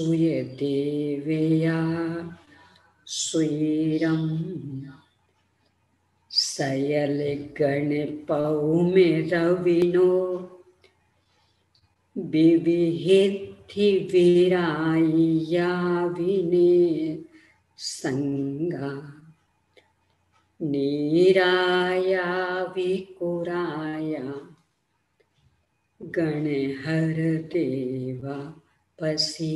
सूयते स्वीरम सयलगणपौमेरविनो विविहिद्धि वीराया विने संगा नीराया विकुराया गणहर देवा पसीयन्तो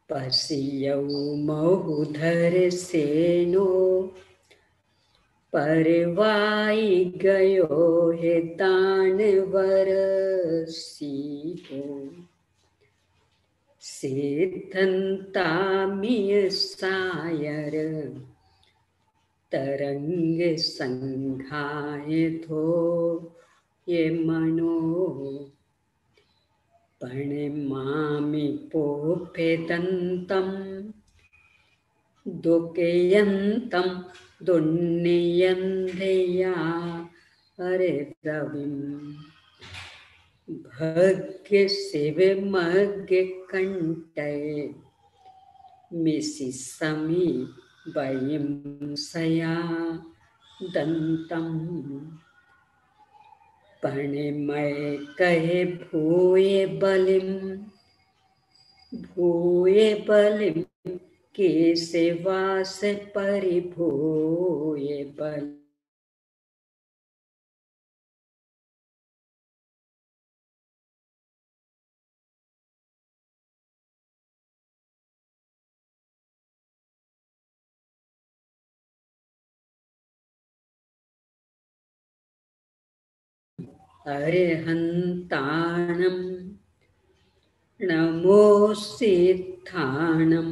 पसियौ महुधर सेनो परवाई गयो हे दानवर सीतो सिद्धंतामिय सायर तरंग संघाय थो ये मनो प्रणमामि पोपेदन्तं दुःखयन्तं दुर्नियन्धया हरे रविं भग्य शिव मग्य कंठे मिसि समी वयं सया दन्तं प्रणमय कहे भूये बलिं के सेवा से परिभूये बल अरिहन्ताणं नमो सिद्धाणं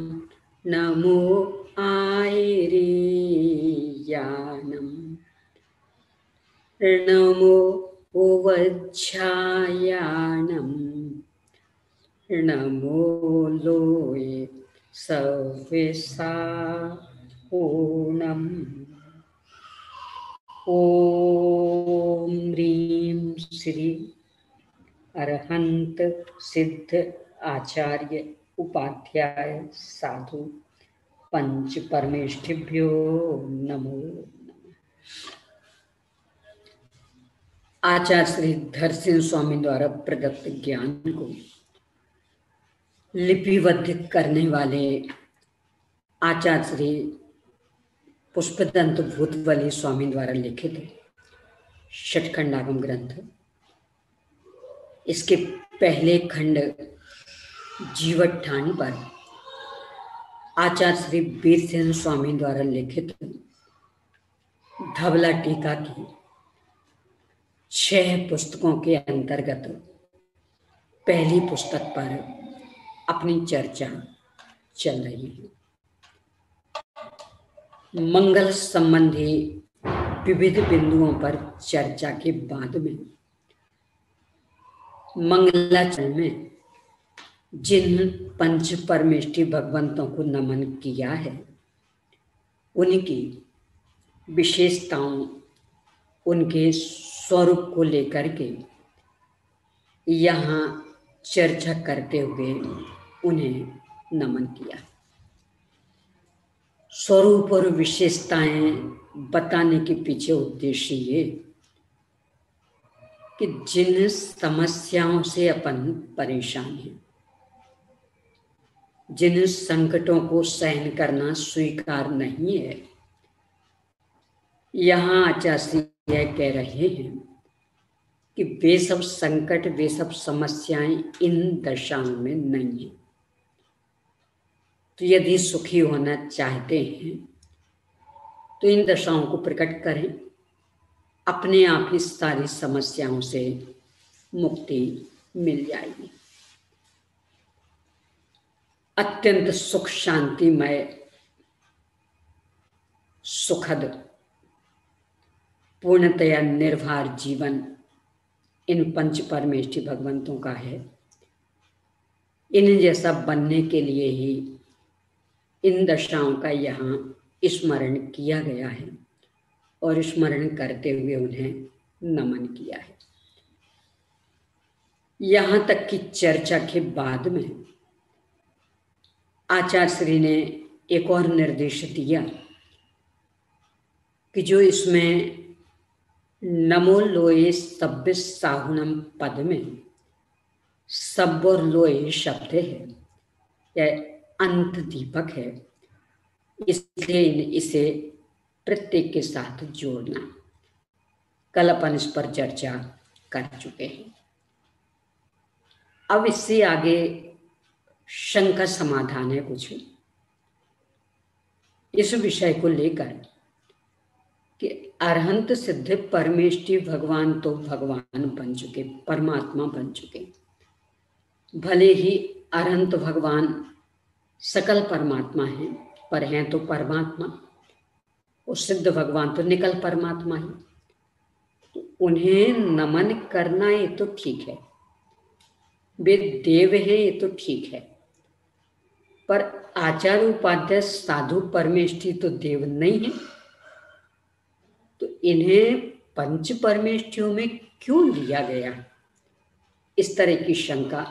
नमो आयरीयानं नमो उवज्झायानं नमो लोये सविसाहूणम् ओम ह्रीं श्री अरहंत सिद्ध आचार्य उपाध्याय साधु पंच परमेष्ठिभ्यो नमो नमः। आचार्य श्री धर सिंह स्वामी द्वारा प्रदत्त ज्ञान को लिपिबद्ध करने वाले आचार्य श्री पुष्पदंत भूतबली स्वामी द्वारा लिखित षटखंडागम ग्रंथ। इसके पहले खंड जीवठान पर आचार्य श्री वीरसेन स्वामी द्वारा लिखित धवला टीका की 6 पुस्तकों के अंतर्गत पहली पुस्तक पर अपनी चर्चा चल रही है। मंगल संबंधी विविध बिंदुओं पर चर्चा के बाद में मंगलाचरण में जिन पंच परमेष्ठी भगवंतों को नमन किया है उनकी विशेषताओं, उनके स्वरूप को लेकर के यहाँ चर्चा करते हुए उन्हें नमन किया। स्वरूप और विशेषताएं बताने के पीछे उद्देश्य ये कि जिन समस्याओं से अपन परेशान हैं, जिन संकटों को सहन करना स्वीकार नहीं है, यहाँ आचार्य यह कह रहे हैं कि वे सब संकट, वे सब समस्याएं इन दशाओं में नहीं है। तो यदि सुखी होना चाहते हैं तो इन दशाओं को प्रकट करें, अपने आप ही सारी समस्याओं से मुक्ति मिल जाएगी। अत्यंत सुख शांतिमय सुखद पूर्णतया निर्भर जीवन इन पंच परमेष्ठी भगवंतों का है। इन जैसा बनने के लिए ही इन दशाओं का यहाँ स्मरण किया गया है और स्मरण करते हुए उन्हें नमन किया है। यहाँ तक की चर्चा के बाद में आचार्य श्री ने एक और निर्देश दिया कि जो इसमें नमो लोए सभ्य साहुनम पद में सब और लोए शब्द है, यह अंत दीपक है, इसलिए इसे प्रत्येक के साथ जोड़ना। कल अपन इस पर चर्चा कर चुके हैं। अब इससे आगे शंका समाधान है कुछ इस विषय को लेकर कि अरहंत सिद्ध परमेष्टि भगवान तो भगवान बन चुके, परमात्मा बन चुके। भले ही अरहंत भगवान सकल परमात्मा है, पर हैं तो परमात्मा, और सिद्ध भगवान तो निकल परमात्मा है। तो उन्हें नमन करना ये तो ठीक है, वे देव है ये तो ठीक है, पर आचार्य उपाध्याय साधु परमेष्टि तो देव नहीं है, तो इन्हें पंच परमेष्ठियों में क्यों लिया गया? इस तरह की शंका,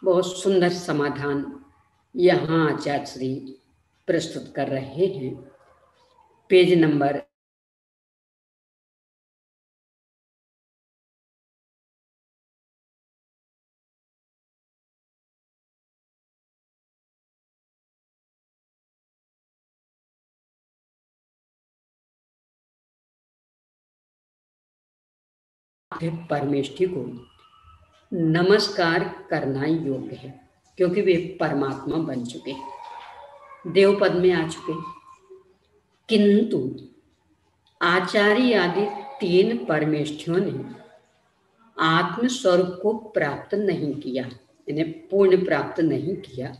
बहुत सुंदर समाधान यहाँ आचार्य श्री प्रस्तुत कर रहे हैं। पेज नंबर 8 परमेष्ठि को नमस्कार करना योग्य है, क्योंकि वे परमात्मा बन चुके, देव पद में आ चुके। किंतु आचार्य आदि 3 परमेष्ठियों ने आत्म स्वरूप को प्राप्त नहीं किया, इन्हें पूर्ण प्राप्त नहीं किया,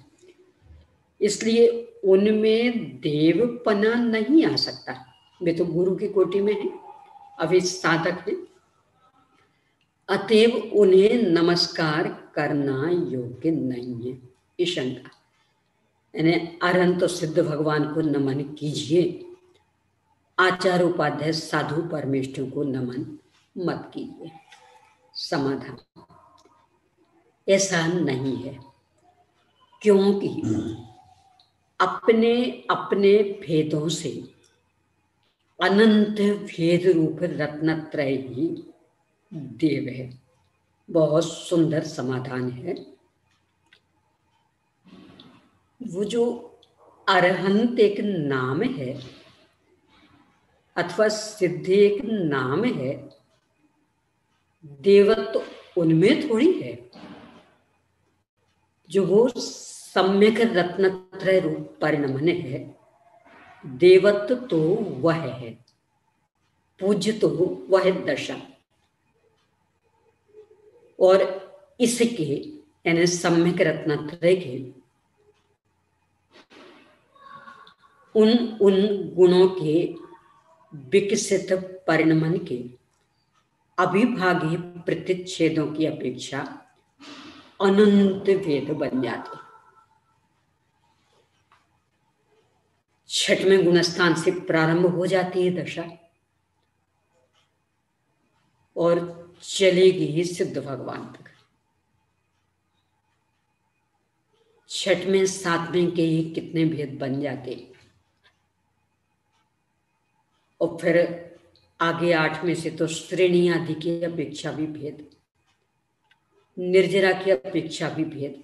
इसलिए उनमें देवपना नहीं आ सकता। वे तो गुरु की कोटि में है, अभी साधक है, अतएव उन्हें नमस्कार करना योग्य नहीं है। ये शंका, यानी अरहंत सिद्ध भगवान को नमन कीजिए, आचार्य उपाध्याय साधु परमेष्ठियों को नमन मत कीजिए। समाधान, ऐसा नहीं है, क्योंकि अपने अपने भेदों से अनंत भेद रूप रत्नत्रय ही देव है। बहुत सुंदर समाधान है। वो जो अरहंत एक नाम है अथवा सिद्धि एक नाम है, देवत्व उनमें थोड़ी है। जो वो सम्यक रत्नत्रय रूप परिणमन है, देवत्व तो वह है, पूज्य तो वह दशा, और इसके यानी सम्यक रत्नत्रय के उन गुणों के विकसित परिणमन के अभिभागी प्रतिच्छेदों की अपेक्षा अनंत भेद बन जाते। छठवें गुणस्थान से प्रारंभ हो जाती है दशा और चलेगी ही सिद्ध भगवान तक। छठवें सातवें के ही कितने भेद बन जाते, और फिर आगे 8 में से तो श्रेणी आदि की अपेक्षा भी भेद, निर्जरा की अपेक्षा भी भेद,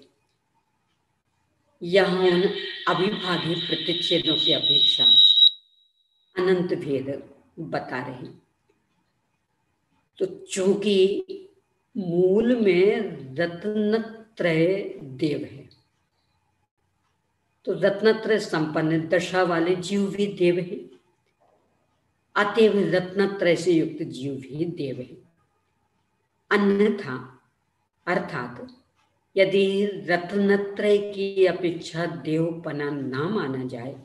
यहाँ उन अविभागी प्रतिच्छेदों की अपेक्षा अनंत भेद बता रहे। तो चूंकि मूल में रत्नत्रय देव है, तो रत्नत्रय संपन्न दशा वाले जीव भी देव है, अतएव रत्नत्रय से युक्त जीव भी देव है। अन्यथा अर्थात यदि रत्नत्रय की अपेक्षा देवपना ना माना जाए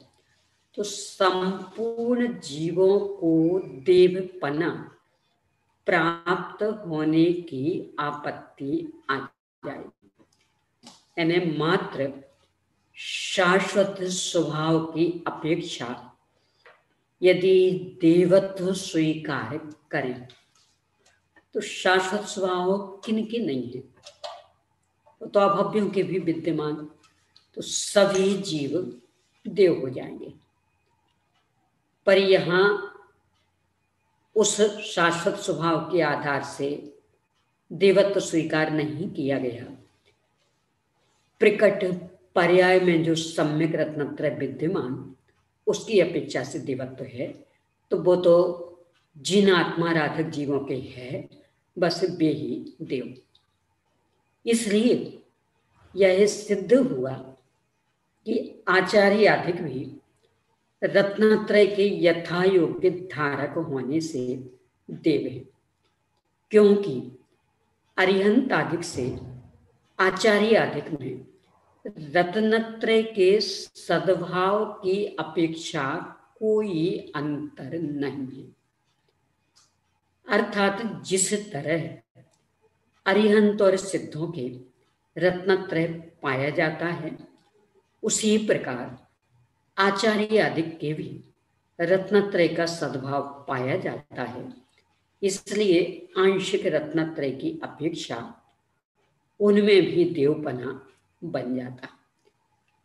तो संपूर्ण जीवों को देवपना प्राप्त होने की आपत्ति आ जाएगी। यानी मात्र शाश्वत स्वभाव की अपेक्षा यदि देवत्व स्वीकार करें तो शाश्वत स्वभाव किनकी नहीं है, तो अभव्यों के भी विद्यमान, तो सभी जीव देव हो जाएंगे। पर यहाँ उस शाश्वत स्वभाव के आधार से देवत्व स्वीकार नहीं किया गया। प्रकट पर्याय में जो सम्यक रत्नत्रय विद्यमान, उसकी अपेक्षा से देवत्व है, तो वो तो जिन आत्माराधक जीवों के है, बस वे ही देव। इसलिए यह सिद्ध हुआ कि आचार्य आदिक भी रत्नत्रय के यथा योग्य धारक होने से देव है, क्योंकि अरिहंत आदिक से आचार्य आदिक में रत्नत्रय के सद्भाव की अपेक्षा कोई अंतर नहीं है। अर्थात जिस तरह अरिहंत और सिद्धों के रत्नत्रय पाया जाता है, उसी प्रकार आचार्य आदिक के भी रत्नत्रय का सद्भाव पाया जाता है। इसलिए आंशिक रत्नत्रय की अपेक्षा उनमें भी देवपना बन जाता।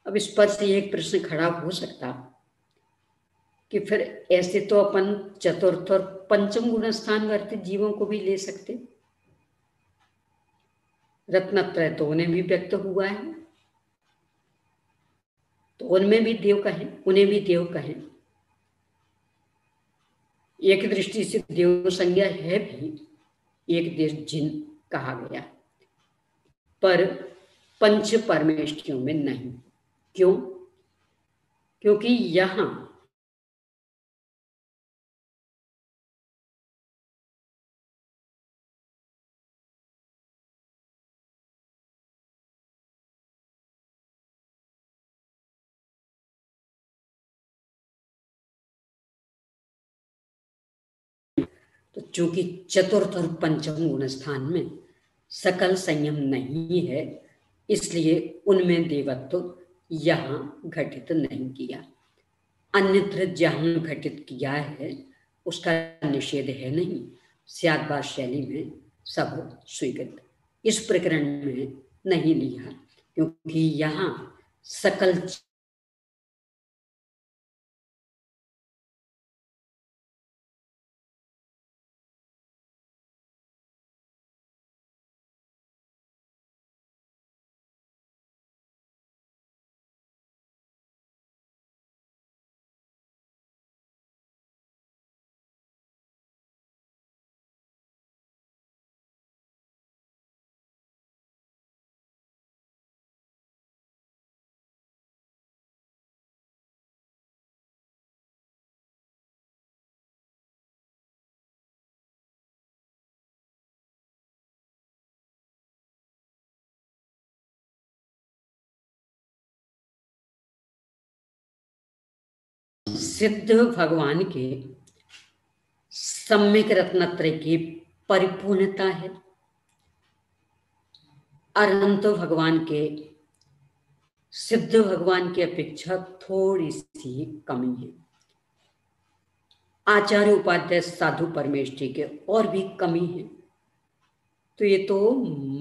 अब इस पर से एक प्रश्न खड़ा हो सकता कि फिर ऐसे तो अपन चतुर्थ और पंचम गुण स्थान वर्तित जीवों को भी ले सकते, रत्नत्रय तो उन्हें भी व्यक्त हुआ है, तो उनमें भी देव कहें, उन्हें भी देव कहें। एक दृष्टि से देव संज्ञा है भी, एक देश जिन कहा गया, पर पंच परमेष्ठियों में नहीं। क्यों? क्योंकि यहां तो चूंकि चतुर्थ और पंचम गुण स्थान में सकल संयम नहीं है, इसलिए उनमें देवत्व यहां घटित नहीं किया। अन्यत्र जहां घटित किया है उसका निषेध है नहीं, स्यादबाद शैली में सब स्वीकृत। इस प्रकरण में नहीं लिया, क्योंकि यहां सकल सिद्ध भगवान के सम्यक रत्नत्रय की परिपूर्णता है। अनंत भगवान के सिद्ध भगवान की अपेक्षा थोड़ी सी कमी है। आचार्य उपाध्याय साधु परमेष्ठी के और भी कमी है। तो ये तो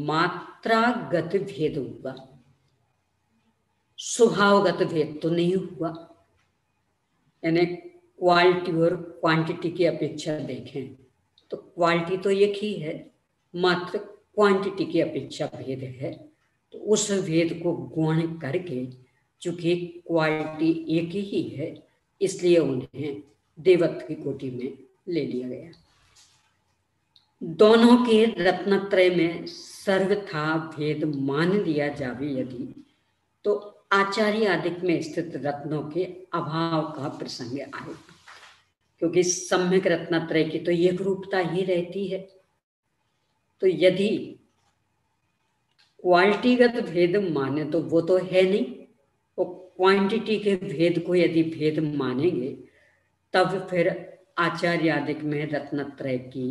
मात्रागत भेद हुआ, स्वभावगत भेद तो नहीं हुआ। यानी क्वालिटी और क्वांटिटी की अपेक्षा देखें तो क्वालिटी तो एक ही है, मात्र क्वांटिटी की अपेक्षा भेद है। तो उस भेद को गुण करके, चूंकि क्वालिटी एक ही है, इसलिए उन्हें देवत्व की कोटि में ले लिया गया। दोनों के रत्नत्रय में सर्वथा भेद मान लिया जावे यदि, तो आचार्य आदिक में स्थित रत्नों के अभाव का प्रसंग आएगा, क्योंकि सम्यक रत्नत्रय की तो एक रूपता ही रहती है। तो यदि क्वालिटीगत भेद माने तो वो तो है नहीं, वो क्वांटिटी के भेद को यदि भेद मानेंगे तब फिर आचार्य आदिक में रत्नत्रय की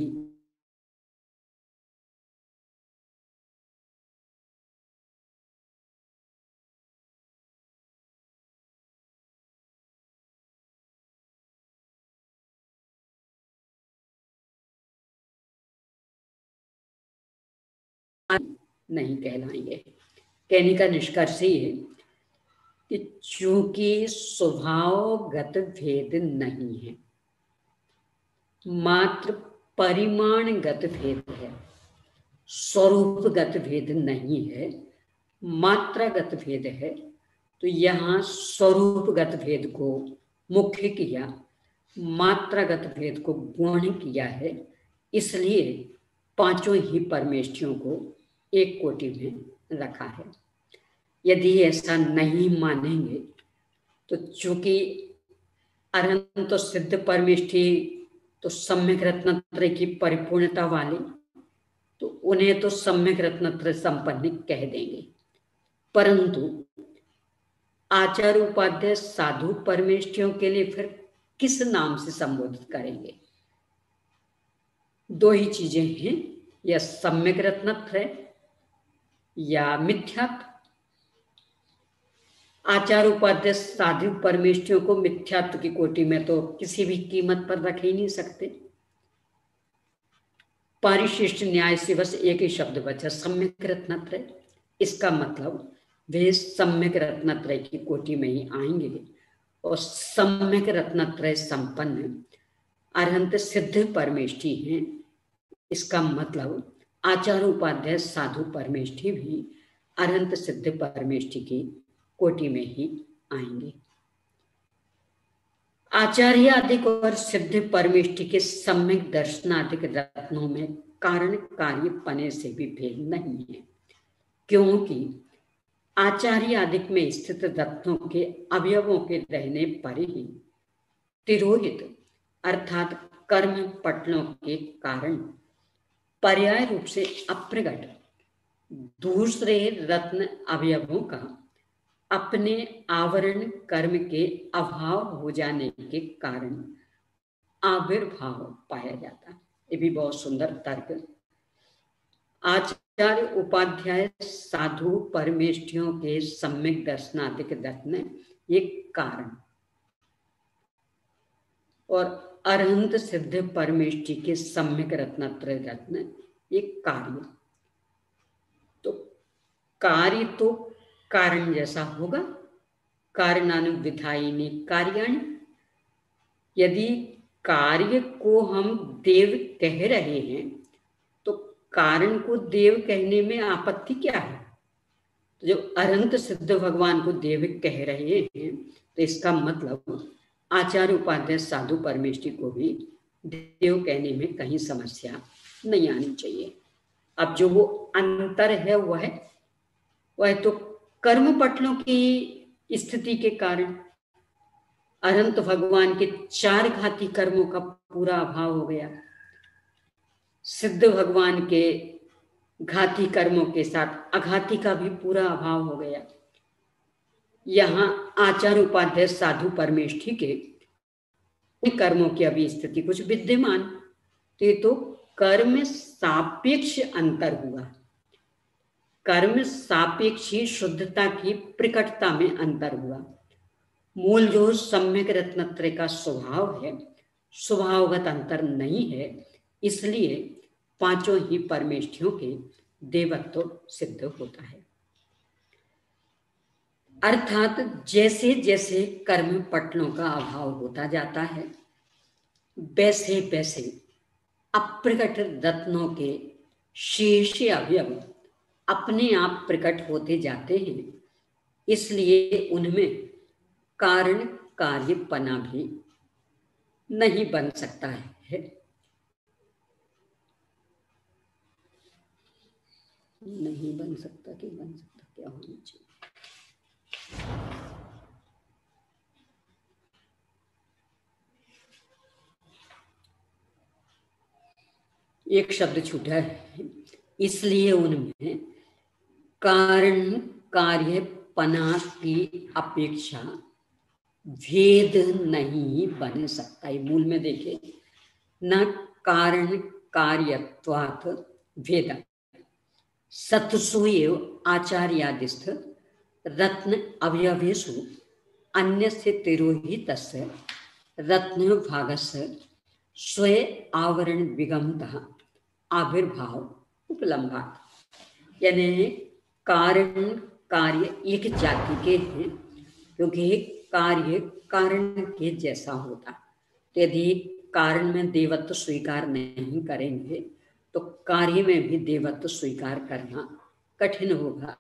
नहीं कहलाएंगे। कहने का निष्कर्ष ये है कि चूंकि स्वभावगत भेद नहीं है, मात्र परिमाणगत भेद है, स्वरूपगत भेद नहीं है, मात्रागत भेद है, तो यहाँ स्वरूपगत भेद को मुख्य किया, मात्रागत भेद को गौण किया है। इसलिए पांचों ही परमेष्ठियों को एक कोटि में रखा है। यदि ऐसा नहीं मानेंगे तो चूंकि अरहंत तो सिद्ध परमेष्ठि तो सम्यक रत्नत्रय की परिपूर्णता वाली, तो उन्हें तो सम्यक रत्नत्रय संपन्न कह देंगे। परंतु आचार्य उपाध्याय साधु परमेष्ठियों के लिए फिर किस नाम से संबोधित करेंगे? दो ही चीजें हैं, या सम्यक रत्नत्रय या मिथ्यात्व। आचार्य उपाध्याय साधु परमेष्ठियों को मिथ्यात्व की कोटि में तो किसी भी कीमत पर रख ही नहीं सकते। पारिशिष्ट न्याय से बस एक ही शब्द बचा, सम्यक रत्नत्रय। इसका मतलब वे सम्यक रत्नत्रय की कोटि में ही आएंगे और सम्यक रत्नत्रय संपन्न अरहंत सिद्ध परमेष्ठि हैं। इसका मतलब आचार्य उपाध्याय साधु परमेष्ठि भी अरहंत सिद्ध परमेष्ठि की कोटि में ही आएंगे। आचार्य आदि और सिद्ध परमेष्ठि के सम्यक दर्शनादिक रत्नों में कारण कार्य पने से भी भेद नहीं है, क्योंकि आचार्य आदिक में स्थित रत्नों के अवयवों के रहने पर ही तिरोहित अर्थात कर्म पटलों के कारण पर्याय रूप से अप्रगट दूसरे रत्न अवयवों का अपने आवरण कर्म के अभाव हो जाने के कारण आविर्भाव पाया जाता है। ये भी बहुत सुंदर तर्क। आचार्य उपाध्याय साधु परमेष्ठियों के सम्यक दर्शनादिक रत्न एक कारण और अरहंत सिद्ध परमेष्ठि के सम्यक रत्नत्रय रत्न एक कार्य। तो कार्य तो कारण जैसा होगा, कारणानुविधायिनी कार्याणि। यदि कार्य को हम देव कह रहे हैं तो कारण को देव कहने में आपत्ति क्या है? तो जब अरहंत सिद्ध भगवान को देव कह रहे हैं तो इसका मतलब आचार्य उपाध्याय साधु परमेष्ठि को भी देव कहने में कहीं समस्या नहीं आनी चाहिए। अब जो वो अंतर है वह तो कर्म पटलों की स्थिति के कारण अरहंत भगवान के 4 घाती कर्मों का पूरा अभाव हो गया, सिद्ध भगवान के घाती कर्मों के साथ अघाती का भी पूरा अभाव हो गया। यहाँ आचार्य उपाध्याय साधु परमेष्ठि के कर्मों की अभी स्थिति कुछ विद्यमान, तो ये तो कर्म सापेक्ष अंतर हुआ। कर्म सापेक्षी शुद्धता की प्रकटता में अंतर हुआ। मूल जो सम्यक रत्नत्रय का स्वभाव है, स्वभावगत अंतर नहीं है, इसलिए पांचों ही परमेष्ठियों के देवत्व सिद्ध होता है। अर्थात जैसे जैसे कर्म पटलों का अभाव होता जाता है, वैसे वैसे अप्रकट रत्नों के शेष अवयव अपने आप प्रकट होते जाते हैं। इसलिए उनमें कारण कार्यपना भी नहीं बन सकता है। नहीं बन सकता कि बन सकता, क्या होना चाहिए? एक शब्द छूटा है, इसलिए उनमें कारण कार्यपना की अपेक्षा भेद नहीं बन सकता। ये मूल में देखे, न कारण कार्यत्वात् भेद सत्सु एव आचार्यादिस्थ रत्न अवयवेषु अन्यस्य तिरोहितस्य रत्न भागस्य स्वय आवरण विगमतः आविर्भाव उपलम्भात्। यानी कारण कार्य एक जाति के हैं, क्योंकि कार्य कारण के जैसा होता। तो यदि कारण में देवत्व स्वीकार नहीं करेंगे तो कार्य में भी देवत्व स्वीकार करना कठिन होगा।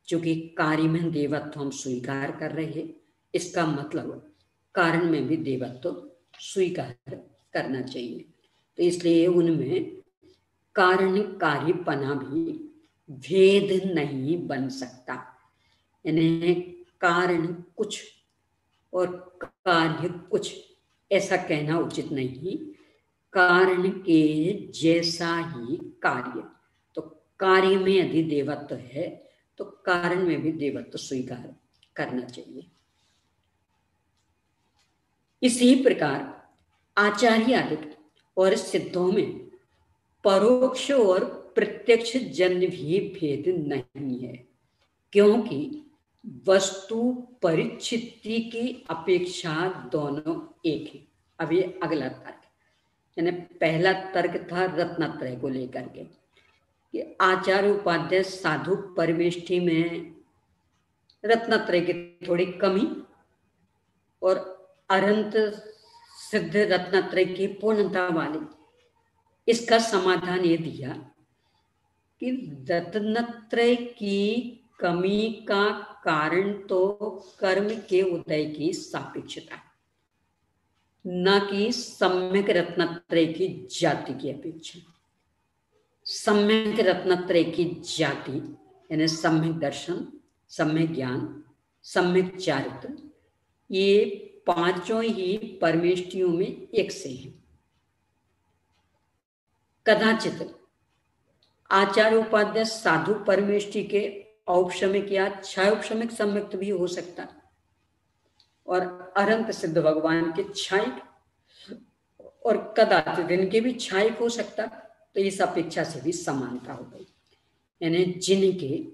क्योंकि कार्य में देवत्व हम स्वीकार कर रहे हैं, इसका मतलब कारण में भी देवत्व स्वीकार करना चाहिए। तो इसलिए उनमें कारण कार्यपना भी भेद नहीं बन सकता। यानी कारण कुछ और कार्य कुछ ऐसा कहना उचित नहीं। कारण के जैसा ही कार्य। तो कार्य में यदि देवत्व है तो कारण में भी देवत्व स्वीकार करना चाहिए। इसी प्रकार आचार्यादिक और सिद्धों में परोक्ष और प्रत्यक्ष जन्य भी भेद नहीं है, क्योंकि वस्तु परिचिति की अपेक्षा दोनों एक है। अब ये अगला तर्क, यानी पहला तर्क था रत्नत्रय को लेकर के कि आचार्य उपाध्याय साधु परमेष्ठी में रत्नत्रय की थोड़ी कमी और अनंत सिद्ध रत्नत्रय की पूर्णता वाली। इसका समाधान ये दिया कि रत्नत्रय की कमी का कारण तो कर्म के उदय की सापेक्षता, न कि सम्यक रत्नत्रय की जाति की अपेक्षा। सम्यक रत्नत्रय की जाति यानी सम्यक दर्शन, सम्यक ज्ञान, सम्यक चारित्र, ये पांचों ही परमेष्ठियों में एक से हैं। कदाचित आचार्य उपाध्याय साधु परमेष्ठि के औपशमिक या क्षयोपशमिक सम्यक्त भी हो सकता, और अनंत सिद्ध भगवान के क्षायिक और कदाचित इनके भी क्षायिक हो सकता। तो इस अपेक्षा से भी समानता हो गई। यानी जिनके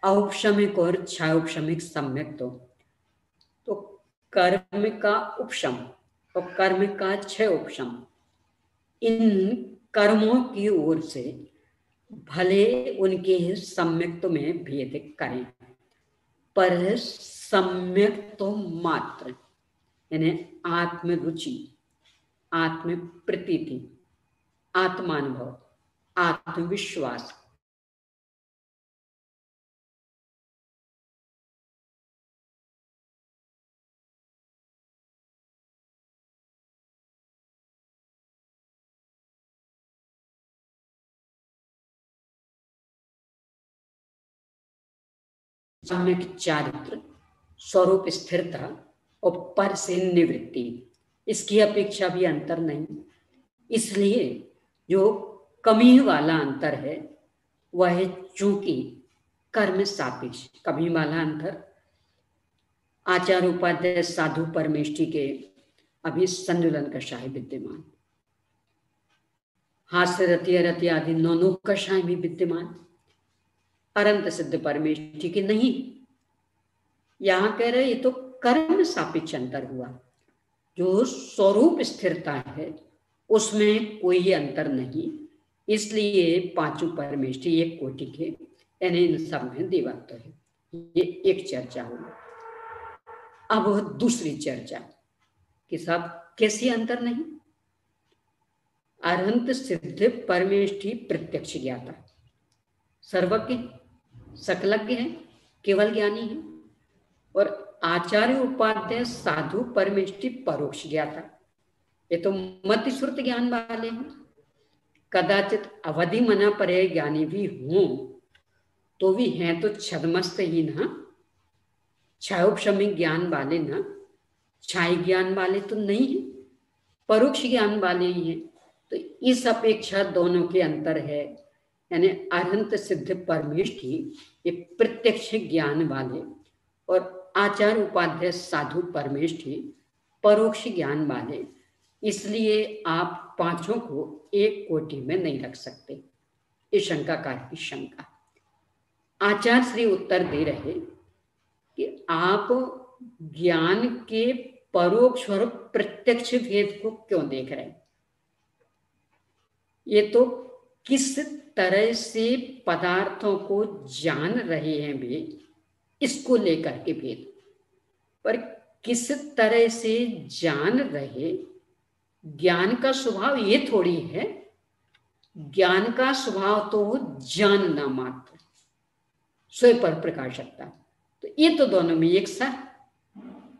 औपशमिक और क्षयोपशमिक सम्यक्त तो कर्म का उपशम और कर्म का क्षय उपशम, इन कर्मों की ओर से भले उनके सम्यक्त में भेद करें, पर सम्यक्त तो मात्र यानी आत्मरुचि, आत्म प्रतीति, आत्मानुभव, आत्मविश्वास, सम्यक चारित्र, स्वरूप स्थिरता और पर से निवृत्ति, इसकी अपेक्षा भी अंतर नहीं। इसलिए जो कमी वाला अंतर है वह है चूंकि कर्म सापेक्ष। कमी वाला अंतर आचार्य उपाध्याय साधु परमेष्ठी के अभी संजुलन कषाय विद्यमान, हास्य रतिया रतिया आदि नौनों कषाय भी विद्यमान, अनंत सिद्ध परमेष्ठी के नहीं। यहां कह रहे ये तो कर्म सापेक्ष अंतर हुआ। जो स्वरूप स्थिरता है उसमें कोई अंतर नहीं। इसलिए पांचों परमेष्ठी एक कोटि के, यानी इन सब में देवत्व है। ये एक चर्चा हुई। अब दूसरी चर्चा कि सब कैसे अंतर नहीं। अनंत सिद्ध परमेष्ठी प्रत्यक्ष ज्ञाता, सर्वज्ञ, सकलज्ञ है, केवल ज्ञानी है, और आचार्य उपाध्याय साधु परमेष्ठी परोक्ष ज्ञाता, ये तो मति श्रुत ज्ञान वाले हैं। कदाचित अवधि मना परे ज्ञानी भी हों तो भी हैं तो छदमस्त ही ना, क्षयोपशमिक ज्ञान वाले ना, क्षाय ज्ञान वाले तो नहीं है, परोक्ष ज्ञान वाले ही हैं। तो इस अपेक्षा दोनों के अंतर है। यानी अनंत सिद्ध परमेष्ठी ये प्रत्यक्ष ज्ञान वाले और आचार्य उपाध्याय साधु परमेष्ठी परोक्ष ज्ञान वाले। इसलिए आप पांचों को एक कोटि में नहीं रख सकते। इस शंकाकार की शंका। आचार्य श्री उत्तर दे रहे कि आप ज्ञान के परोक्ष और प्रत्यक्ष भेद को क्यों देख रहे हैं। ये तो किस तरह से पदार्थों को जान रहे हैं वे, इसको लेकर के भेद। पर किस तरह से जान रहे, ज्ञान का स्वभाव ये थोड़ी है, ज्ञान का स्वभाव तो जानना मात्र, स्वयं पर प्रकाशकता, तो ये तो दोनों में एक सा।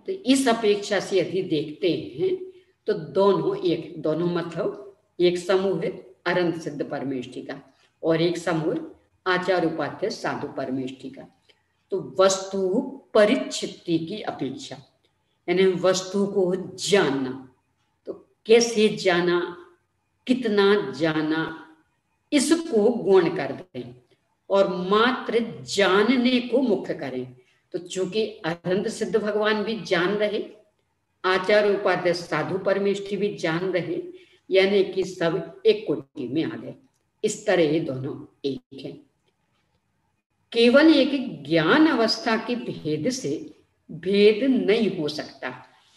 तो इस अपेक्षा से यदि देखते हैं तो दोनों एक, दोनों मतलब एक समूह है अनंत सिद्ध परमेष्ठी का और एक समूह आचार्य उपाध्याय साधु परमेष्ठी का। तो वस्तु परिचिति की अपेक्षा, यानी वस्तु को जानना, तो कैसे जाना, कितना जाना, इसको गौण कर दें और मात्र जानने को मुख्य करें। तो चूंकि अनंत सिद्ध भगवान भी जान रहे, आचार्य उपाध्याय साधु परमेष्ठी भी जान रहे, यानी कि सब एक कोटि में आ गए। इस तरह ये दोनों एक हैं। केवल एक ज्ञान अवस्था के भेद से भेद नहीं हो सकता,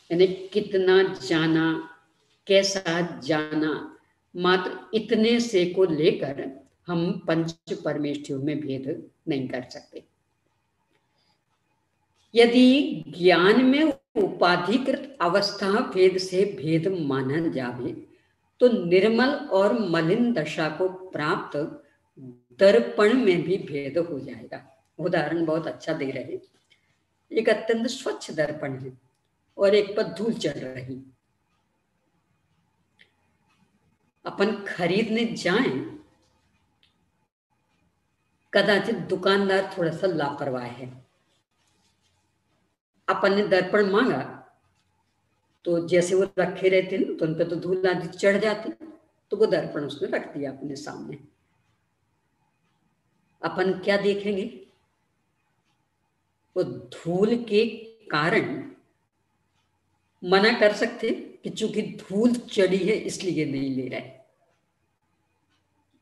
यानी कितना जाना, कैसा जाना, मात्र इतने से को लेकर हम पंच परमेष्ठियों में भेद नहीं कर सकते। यदि ज्ञान में उपाधिकृत अवस्था भेद से भेद माना जावे तो निर्मल और मलिन दशा को प्राप्त दर्पण में भी भेद हो जाएगा। उदाहरण बहुत अच्छा दे रहे, एक अत्यंत स्वच्छ दर्पण है और एक पर धूल चढ़ रही, अपन खरीदने जाएं, कदाचित दुकानदार थोड़ा सा लापरवाह है, अपन ने दर्पण मांगा तो जैसे वो रखे रहते ना तो उन पर तो धूल आदि चढ़ जाती, तो वो दर्पण उसने रख दिया अपने सामने। अपन क्या देखेंगे, वो धूल के कारण मना कर सकते कि चूंकि धूल चढ़ी है इसलिए नहीं ले रहे,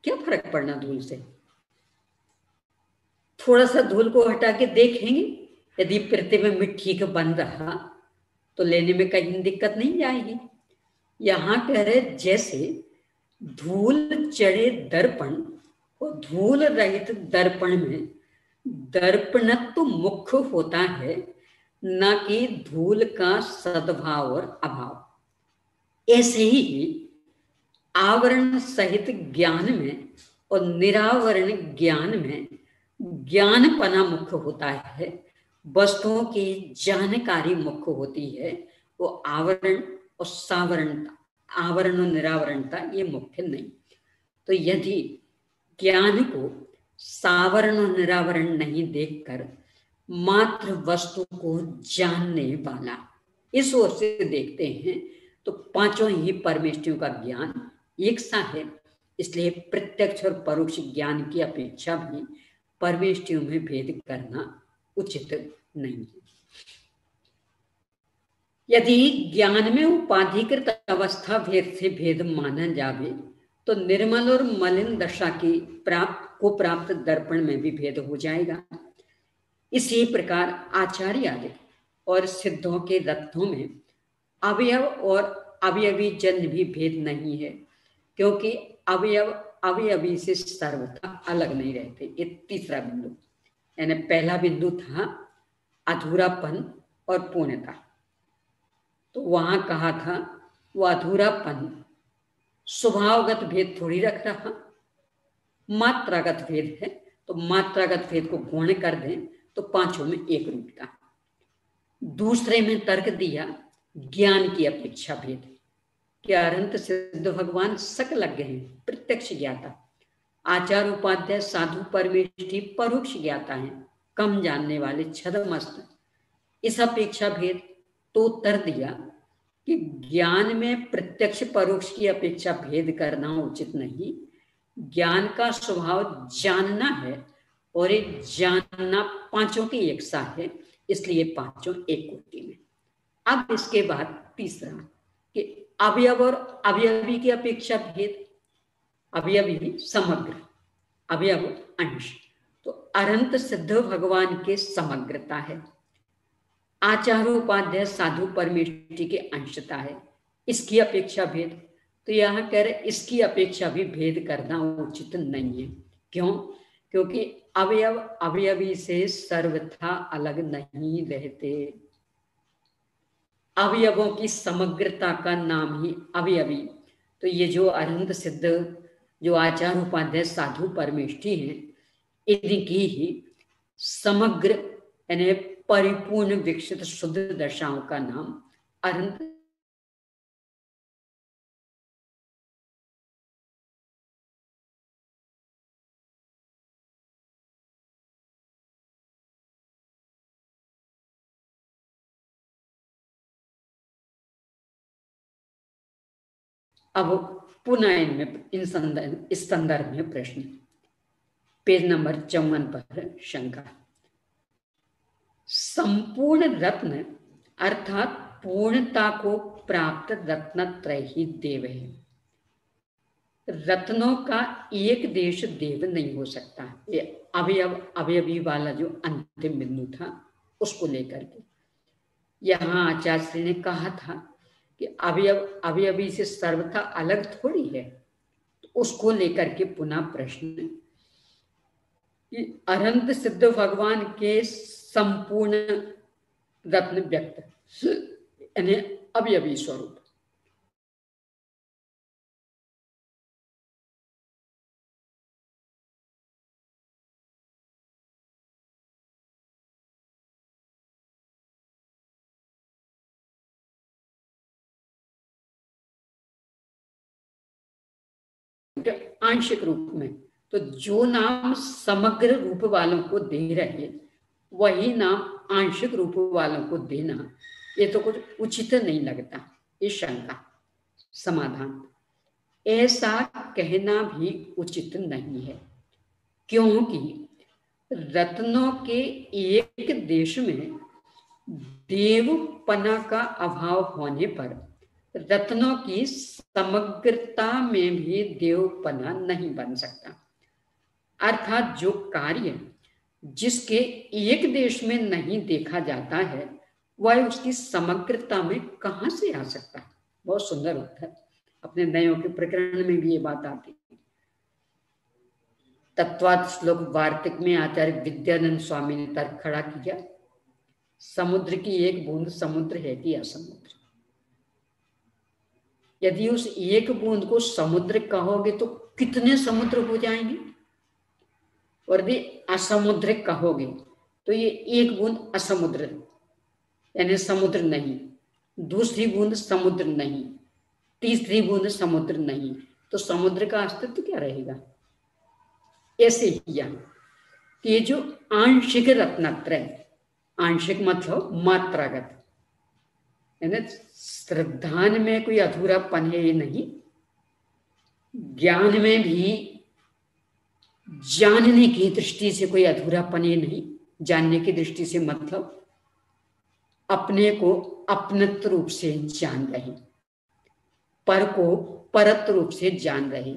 क्या फर्क पड़ना धूल से। थोड़ा सा धूल को हटा के देखेंगे, यदि प्रतिमा में ठीक बन रहा तो लेने में कहीं दिक्कत नहीं जाएगी। यहां कह रहे जैसे धूल चढ़े दर्पण और धूल रहित दर्पण में दर्पणत्व मुख्य होता है, न कि धूल का सद्भाव और अभाव। ऐसे ही आवरण सहित ज्ञान में और निरावरण ज्ञान में ज्ञानपना मुख्य होता है, वस्तुओं की जानकारी मुख्य होती है, वो आवरण और सावरणता, आवरण और निरावरणता ये मुख्य नहीं। तो यदि ज्ञान को सावरण और निरावरण नहीं देखकर मात्र वस्तु को जानने वाला इस ओर से देखते हैं तो पांचों ही परमेष्ठियों का ज्ञान एक सा है। इसलिए प्रत्यक्ष और परोक्ष ज्ञान की अपेक्षा भी परमेष्ठियों में भेद करना उचित नहीं है। यदि ज्ञान में उपाधिकृत अवस्था भेद से भेद माना जावे तो निर्मल और मलिन दशा की प्राप्त दर्पण में भी भेद हो जाएगा। इसी प्रकार आचार्य आदि और सिद्धों के रत्नों में अवयव और अवयवी जन्य भी भेद नहीं है, क्योंकि अवयव अवयवी से सर्वथा अलग नहीं रहते। ये तीसरा बिंदु, यानी पहला बिंदु था अधूरापन और पूर्णता, तो वहां कहा था वो अधूरापन स्वभावगत भेद थोड़ी रख रहा, मात्रागत भेद है, तो मात्रागत भेद को गौण कर दें तो पांचों में एक रूपता। दूसरे में तर्क दिया ज्ञान की अपेक्षा भेद, क्या अनंत सिद्ध भगवान सकलज्ञ हैं, प्रत्यक्ष ज्ञाता, आचार्य उपाध्याय साधु परमेष्ठी परोक्ष ज्ञाता हैं, कम जानने वाले छदमस्त। इस अपेक्षा भेद तो उत्तर दिया कि ज्ञान में प्रत्यक्ष परोक्ष की अपेक्षा भेद करना उचित नहीं, ज्ञान का स्वभाव जानना है और एक जानना पांचों की एक सा है, इसलिए पांचों एक कोटि में। अब इसके बाद तीसरा कि अवयव और अवयवी की अपेक्षा भेद, अवयवी समग्र, अवयव अंश, तो अनंत सिद्ध भगवान के समग्रता है, आचार्य उपाध्याय साधु परमेष्ठी के अंशता है, इसकी अपेक्षा भेद। तो यहां कह रहे इसकी अपेक्षा भी भेद करना उचित नहीं है। क्यों? क्योंकि अवयव अवयवी से सर्वथा अलग नहीं रहते। अवयवों की समग्रता का नाम ही अवयवी। तो ये जो अरहंत सिद्ध जो आचार्य उपाध्याय साधु परमेष्ठी हैं, इनकी ही समग्र यानी परिपूर्ण विकसित शुद्ध दशाओं का नाम अरहंत। अब पुनः इनमें इस संदर्भ में प्रश्न, पेज नंबर 54 पर शंका। संपूर्ण रत्न अर्थात पूर्णता को प्राप्त रत्नत्रय ही देव है। रत्नों का एक देश देव नहीं हो सकता। ये अवयवी वाला जो अंतिम बिंदु था उसको लेकर के यहाँ आचार्य श्री ने कहा था कि अवयवी से सर्वथा अलग थोड़ी है। तो उसको लेकर के पुनः प्रश्न कि अरहंत सिद्ध भगवान के संपूर्ण रत्न व्यक्त यानी अवयवी स्वरूप। आंशिक रूप में, तो जो नाम समग्र रूप वालों को दे रहे वही नाम आंशिक रूप वालों को देना, ये तो कुछ उचित नहीं लगता। ये शंका समाधान, ऐसा कहना भी उचित नहीं है, क्योंकि रत्नों के एक देश में देवपना का अभाव होने पर रत्नों की समग्रता में भी देवपना नहीं बन सकता। अर्थात जो कार्य जिसके एक देश में नहीं देखा जाता है वह उसकी समग्रता में कहां से आ सकता है। बहुत सुंदर उत्तर, अपने नयों के प्रकरण में भी ये बात आती है। तत्वार्थ श्लोक वार्तिक में आचार्य विद्यानंद स्वामी ने तर्क खड़ा किया, समुद्र की एक बूंद समुद्र है कि असमुद्र। यदि उस एक बूंद को समुद्र कहोगे तो कितने समुद्र हो जाएंगे, और यदि असमुद्र कहोगे तो ये एक बूंद असमुद्र यानी समुद्र नहीं, दूसरी बूंद समुद्र नहीं, तीसरी बूंद समुद्र नहीं, तो समुद्र का अस्तित्व क्या रहेगा। ऐसे ही यहाँ कि ये जो आंशिक रत्नत्रय, आंशिक मतलब मात्रागत, यानी श्रद्धान में कोई अधूरापन है नहीं, ज्ञान में भी जानने की दृष्टि से कोई अधूरापन ही नहीं। जानने की दृष्टि से मतलब अपने को अपनत रूप से जान रहे, पर को परत रूप से जान रहे।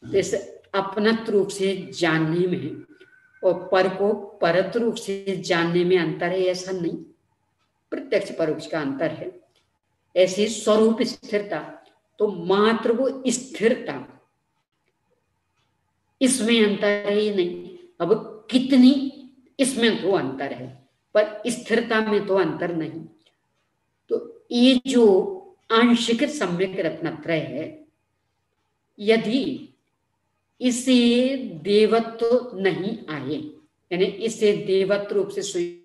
जैसे अपनत रूप से जानने में और पर को परत रूप से जानने में अंतर है, ऐसा नहीं, प्रत्यक्ष परोक्ष का अंतर है। ऐसी स्वरूप स्थिरता, तो मात्र वो स्थिरता, इसमें अंतर है ही नहीं। अब कितनी, इसमें तो अंतर है, पर स्थिरता में तो अंतर नहीं। तो ये जो आंशिक सम्यक रत्नत्रय है, यदि इसे देवत्व नहीं आए, यानी इसे देवत्व रूप से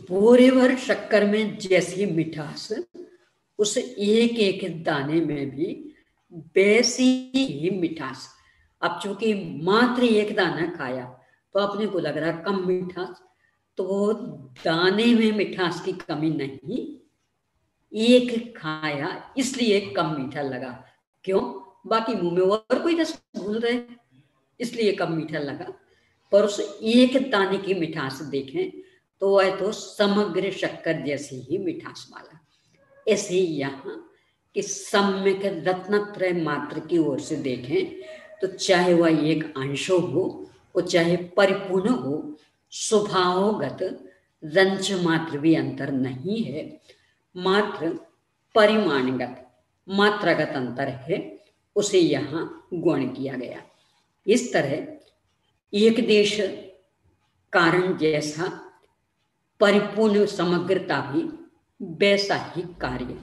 बोरे भर शक्कर में जैसी मिठास उस एक एक दाने में भी वैसी ही मिठास। अब चूंकि मात्र एक दाना खाया तो अपने को लग रहा कम मिठास, तो दाने में मिठास की कमी नहीं, एक खाया इसलिए कम मीठा लगा। क्यों? बाकी मुंह में और कोई रस घुल रहे इसलिए कम मीठा लगा, पर उस एक दाने की मिठास देखें तो वह तो समग्र शक्कर जैसी ही मिठास वाला। ऐसे ही यहाँ कि सम्यक रत्नत्रय मात्र की ओर से देखें तो चाहे वह एक अंश हो और चाहे परिपूर्ण हो, स्वभावगत रंच मात्र भी अंतर नहीं है, मात्र परिमाणगत मात्रागत अंतर है, उसे यहाँ गुण किया गया। इस तरह एक देश कारण जैसा परिपूर्ण समग्रता भी वैसा ही कार्य।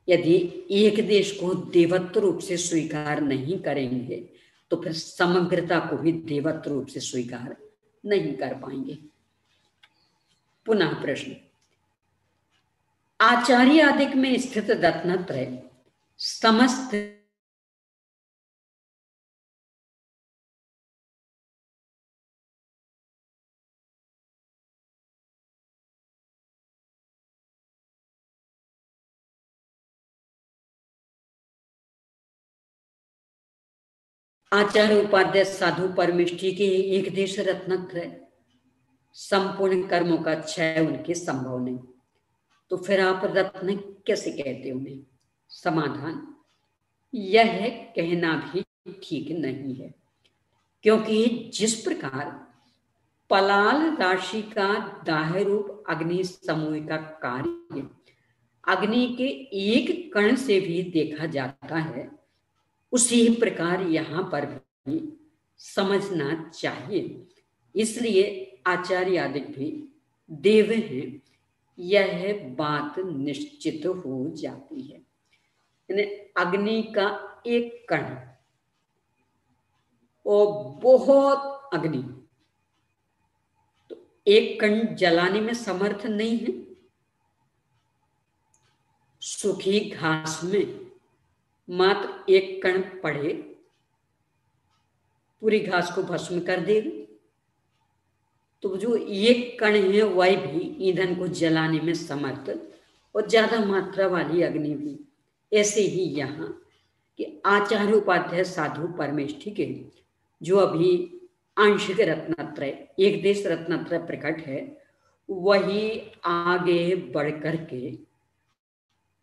यदि एक देश को देवत्व रूप से स्वीकार नहीं करेंगे तो फिर समग्रता को भी देवत्व रूप से स्वीकार नहीं कर पाएंगे। पुनः प्रश्न, आचार्य आदिक में स्थित रत्नत्रय समस्त आचार्य उपाध्याय साधु परमिष्ठी के एक देश रत्नत्रय संपूर्ण कर्मों का क्षय उनके संभव नहीं, तो फिर आप रत्न कैसे कहते उन्हें? समाधान, यह कहना भी ठीक नहीं है, क्योंकि जिस प्रकार पलाल राशि का दाह रूप अग्नि समूह का कार्य अग्नि के एक कण से भी देखा जाता है, उसी प्रकार यहाँ पर भी समझना चाहिए। इसलिए आचार्य आदि भी देव हैं, यह बात निश्चित हो जाती है। यानी अग्नि का एक कण और बहुत अग्नि, तो एक कण जलाने में समर्थ नहीं है। सूखी घास में मात्र एक कण पड़े पूरी घास को भस्म कर देगा, तो जो एक कण है वह भी ईंधन को जलाने में समर्थ और ज्यादा मात्रा वाली अग्नि भी। ऐसे ही यहाँ कि आचार्य उपाध्याय साधु परमेष्ठी के जो अभी आंशिक रत्नत्रय एक देश रत्नत्रय प्रकट है, वही आगे बढ़ करके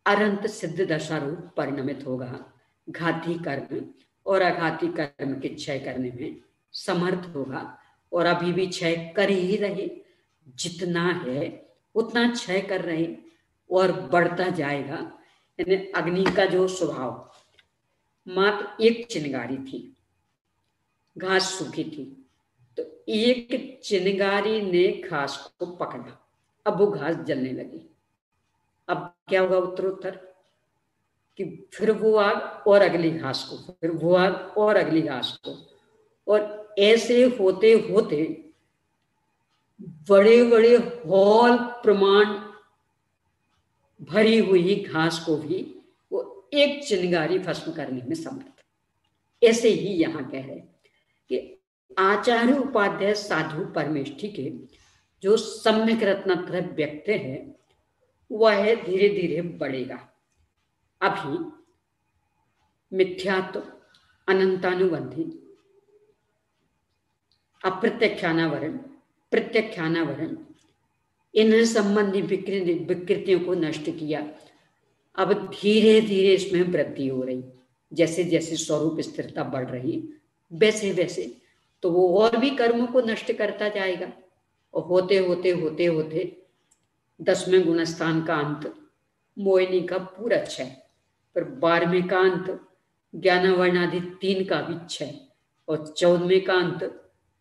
अनंत सिद्ध दशा रूप परिणमित होगा, घाती कर्म और अघाती कर्म के क्षय करने में समर्थ होगा, और अभी भी क्षय कर ही रहे, जितना है उतना क्षय कर रहे और बढ़ता जाएगा। यानी अग्नि का जो स्वभाव, मात्र एक चिनगारी थी, घास सूखी थी, तो एक चिनगारी ने घास को पकड़ा, अब वो घास जलने लगी। अब क्या होगा उत्तरोत्तर कि फिर वो आग और अगली घास को, फिर वो आग और अगली घास को, और ऐसे होते होते बड़े बड़े हॉल प्रमाण भरी हुई घास को भी वो एक चिंगारी भस्म करने में समर्थ। ऐसे ही यहाँ कह रहे कि आचार्य उपाध्याय साधु परमेष्ठी के जो सम्यक रत्नत्रय व्यक्त है वह धीरे धीरे बढ़ेगा। अभी मिथ्यात्व, अनंतानुबंधी, अप्रत्यक्षानावरण, प्रत्यक्षानावरण, इन संबंधी विकृतियों को नष्ट किया। अब धीरे धीरे इसमें वृद्धि हो रही, जैसे जैसे स्वरूप स्थिरता बढ़ रही वैसे वैसे तो वो और भी कर्मों को नष्ट करता जाएगा, और होते होते होते होते 10वें गुणस्थान का अंत मोहिनी का पूरा क्षय, पर 12वें का अंत ज्ञानावर्ण आदि 3 का भी क्षय, और 14वें का अंत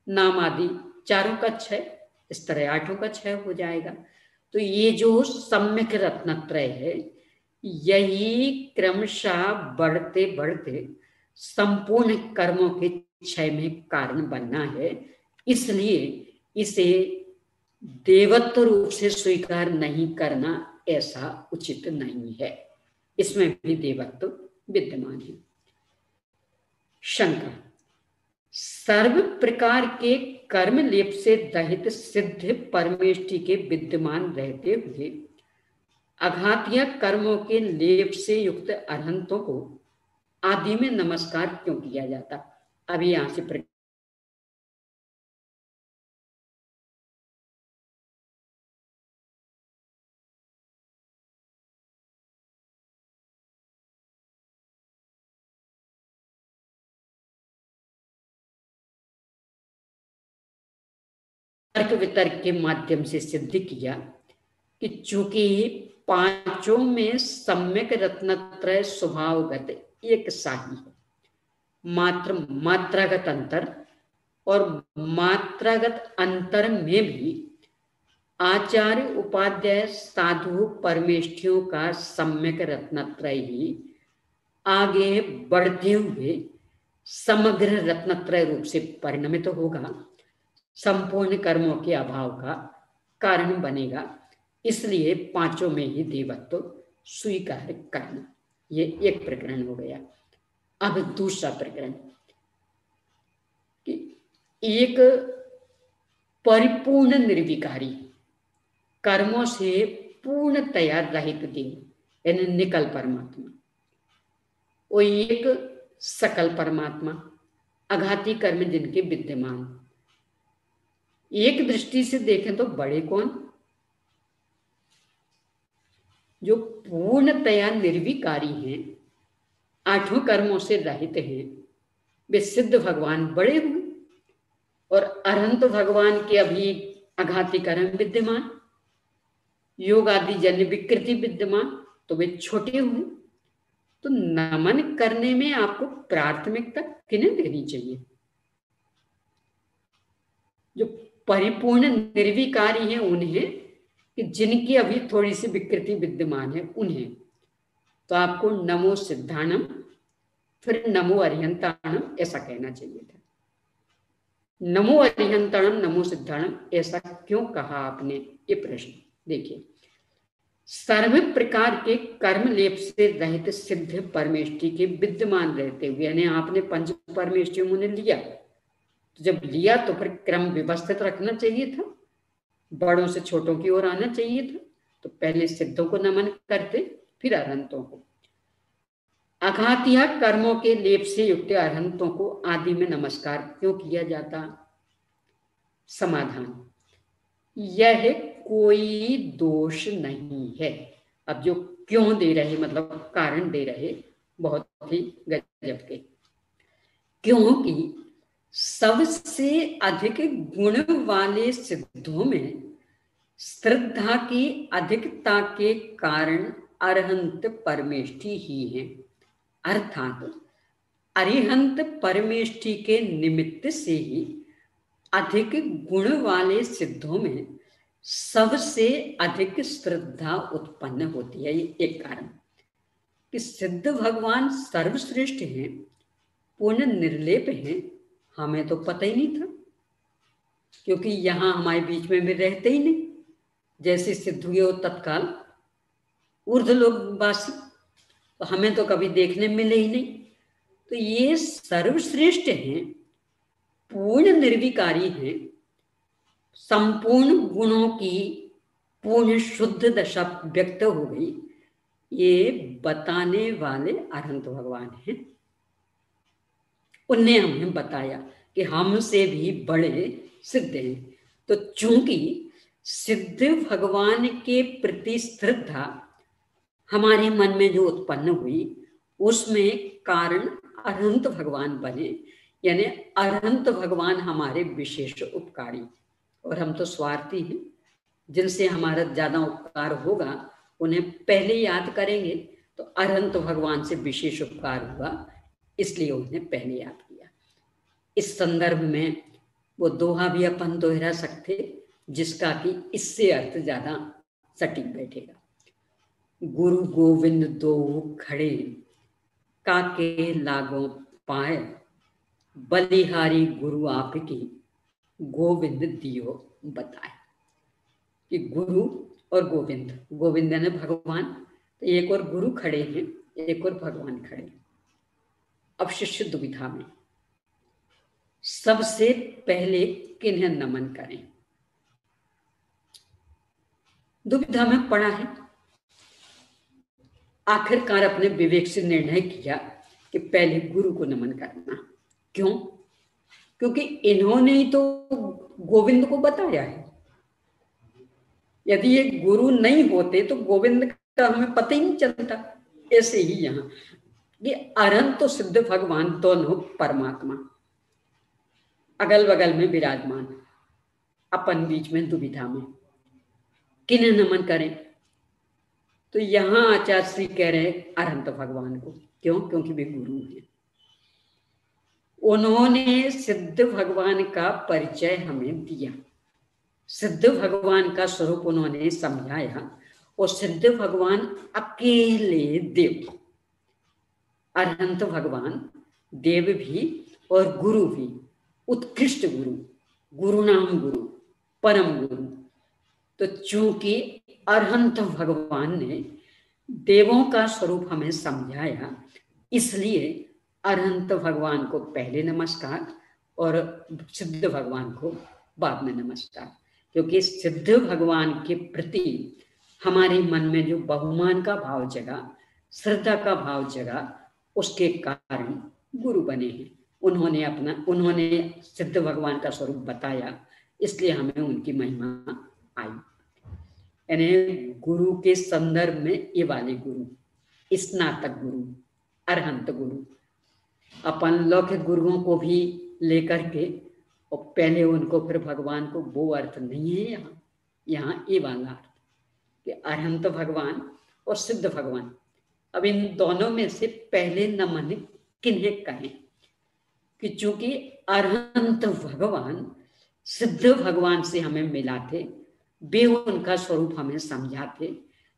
नाम आदि 4 का क्षय, इस तरह 8 का क्षय हो जाएगा। तो ये जो सम्यक रत्नत्रय है यही क्रमशः बढ़ते बढ़ते संपूर्ण कर्मों के क्षय में कारण बनना है। इसलिए इसे देवत्व रूप से स्वीकार नहीं करना ऐसा उचित नहीं है, इसमें भी देवत्व विद्यमान है। शंका, सर्व प्रकार के कर्म लेप से दहित सिद्ध परमेष्टि के विद्यमान रहते हुए अघातीय कर्मों के लेप से युक्त अरहंतों को आदि में नमस्कार क्यों किया जाता? अभी यहां से तर्क वितर्क के माध्यम से सिद्ध किया कि चूंकि पांचों में सम्यक रत्नत्रय स्वभावगत एक साही है, मात्र मात्रागत अंतर और मात्रागत अंतर में भी आचार्य उपाध्याय साधु परमेष्ठियों का सम्यक रत्नत्रय ही आगे बढ़ते हुए समग्र रत्नत्रय रूप से परिणमित होगा, संपूर्ण कर्मों के अभाव का कारण बनेगा। इसलिए पांचों में ही देवत्व स्वीकार करना। ये एक प्रकरण हो गया। अब दूसरा प्रकरण कि एक परिपूर्ण निर्विकारी कर्मों से पूर्णतया रहित देव यानी निकल परमात्मा, वो एक सकल परमात्मा, अघाती कर्म जिनके विद्यमान। एक दृष्टि से देखें तो बड़े कौन? जो पूर्णतया निर्विकारी हैं, आठों कर्मों से रहित हैं, वे सिद्ध भगवान बड़े हुए, और अरहंत भगवान के अभी अघाती कर्म विद्यमान, योग आदि जन्य विकृति विद्यमान, तो वे छोटे हुए। तो नमन करने में आपको प्राथमिकता किन्हें देनी चाहिए? जो परिपूर्ण निर्विकारी हैं उन्हें, कि जिनकी अभी थोड़ी सी विकृति विद्यमान है उन्हें। तो आपको नमो सिद्धानम फिर नमो अरिहंताणम ऐसा कहना चाहिए था। नमो अरिहंताणम नमो सिद्धानम ऐसा क्यों कहा आपने? ये प्रश्न देखिए। सर्व प्रकार के कर्म लेप से रहित सिद्ध परमेष्टि के विद्यमान रहते हुए, यानी आपने पंच परमेष्टियों उन्हें लिया, तो जब लिया तो फिर क्रम व्यवस्थित रखना चाहिए था, बड़ों से छोटों की ओर आना चाहिए था। तो पहले सिद्धों को नमन करते, फिर अरहंतों को। अघातीय कर्मों के लेप से युक्त अरहंतों को आदि में नमस्कार क्यों किया जाता? समाधान, यह कोई दोष नहीं है। अब जो क्यों दे रहे, मतलब कारण दे रहे, बहुत ही गजब के। क्योंकि सबसे अधिक गुण वाले सिद्धों में श्रद्धा की अधिकता के कारण अरहंत परमेष्ठि ही हैं। अर्थात अरिहंत परमेष्ठि के निमित्त से ही अधिक गुण वाले सिद्धों में सबसे अधिक श्रद्धा उत्पन्न होती है। ये एक कारण कि सिद्ध भगवान सर्वश्रेष्ठ हैं, पूर्ण निर्लेप हैं, हमें तो पता ही नहीं था, क्योंकि यहाँ हमारे बीच में भी रहते ही नहीं। जैसे सिद्ध हुए हो तत्काल ऊर्ध्वलोकवासी, तो हमें तो कभी देखने मिले ही नहीं। तो ये सर्वश्रेष्ठ हैं, पूर्ण निर्विकारी हैं, संपूर्ण गुणों की पूर्ण शुद्ध दशा व्यक्त हो गई, ये बताने वाले अरहंत भगवान हैं। उनने हमें बताया कि हमसे भी बड़े सिद्ध हैं। तो चूंकि सिद्ध भगवान के प्रति श्रद्धा हमारे मन में जो उत्पन्न हुई, उसमें कारण अरहंत भगवान बने, यानी अरहंत भगवान हमारे विशेष उपकारी। और हम तो स्वार्थी हैं, जिनसे हमारा ज्यादा उपकार होगा उन्हें पहले याद करेंगे। तो अरहंत भगवान से विशेष उपकार हुआ, इसलिए उन्हें पहले याद किया। इस संदर्भ में वो दोहा भी अपन दोहरा सकते, जिसका कि इससे अर्थ ज्यादा सटीक बैठेगा। गुरु गोविंद दो खड़े, काके लागो पाए, बलिहारी गुरु आपकी, गोविंद दियो बताए। कि गुरु और गोविंद, गोविंद ने भगवान, तो एक और गुरु खड़े हैं, एक और भगवान खड़े हैं। अब शिष्य दुविधा में, सबसे पहले किन्हें नमन करें। दुविधा में पड़ा है, आखिरकार अपने विवेक से निर्णय किया कि पहले गुरु को नमन करना। क्यों? क्योंकि इन्होंने ही तो गोविंद को बताया है। यदि ये गुरु नहीं होते तो गोविंद का हमें पता ही नहीं चलता। ऐसे ही यहाँ ये अरहंत तो सिद्ध भगवान दोनों परमात्मा अगल बगल में विराजमान, अपन बीच में दुविधा में किन्हें नमन करें। तो यहां आचार्य श्री कह रहे हैं अरहंत भगवान को। क्यों? क्योंकि वे गुरु हैं। उन्होंने सिद्ध भगवान का परिचय हमें दिया, सिद्ध भगवान का स्वरूप उन्होंने समझाया, और सिद्ध भगवान अकेले देव, अरहंत भगवान देव भी और गुरु भी, उत्कृष्ट गुरु, गुरुनाम गुरु, परम गुरु। तो चूंकि अरहंत भगवान ने देवों का स्वरूप हमें समझाया, इसलिए अरहंत भगवान को पहले नमस्कार और सिद्ध भगवान को बाद में नमस्कार। क्योंकि सिद्ध भगवान के प्रति हमारे मन में जो बहुमान का भाव जगा, श्रद्धा का भाव जगा, उसके कारण गुरु बने हैं। उन्होंने सिद्ध भगवान का स्वरूप बताया, इसलिए हमें उनकी महिमा आई। यानी गुरु के संदर्भ में ये वाले गुरु, स्नातक गुरु, अरहंत गुरु। अपन लौकिक गुरुओं को भी लेकर के और पहले उनको फिर भगवान को, वो अर्थ नहीं है यहाँ ये वाला अर्थ कि अरहंत भगवान और सिद्ध भगवान। अब इन दोनों में से पहले नमन किन्हें कहें कि चूंकि अरहंत भगवान सिद्ध भगवान से हमें मिलाते, वे उनका स्वरूप हमें समझाते,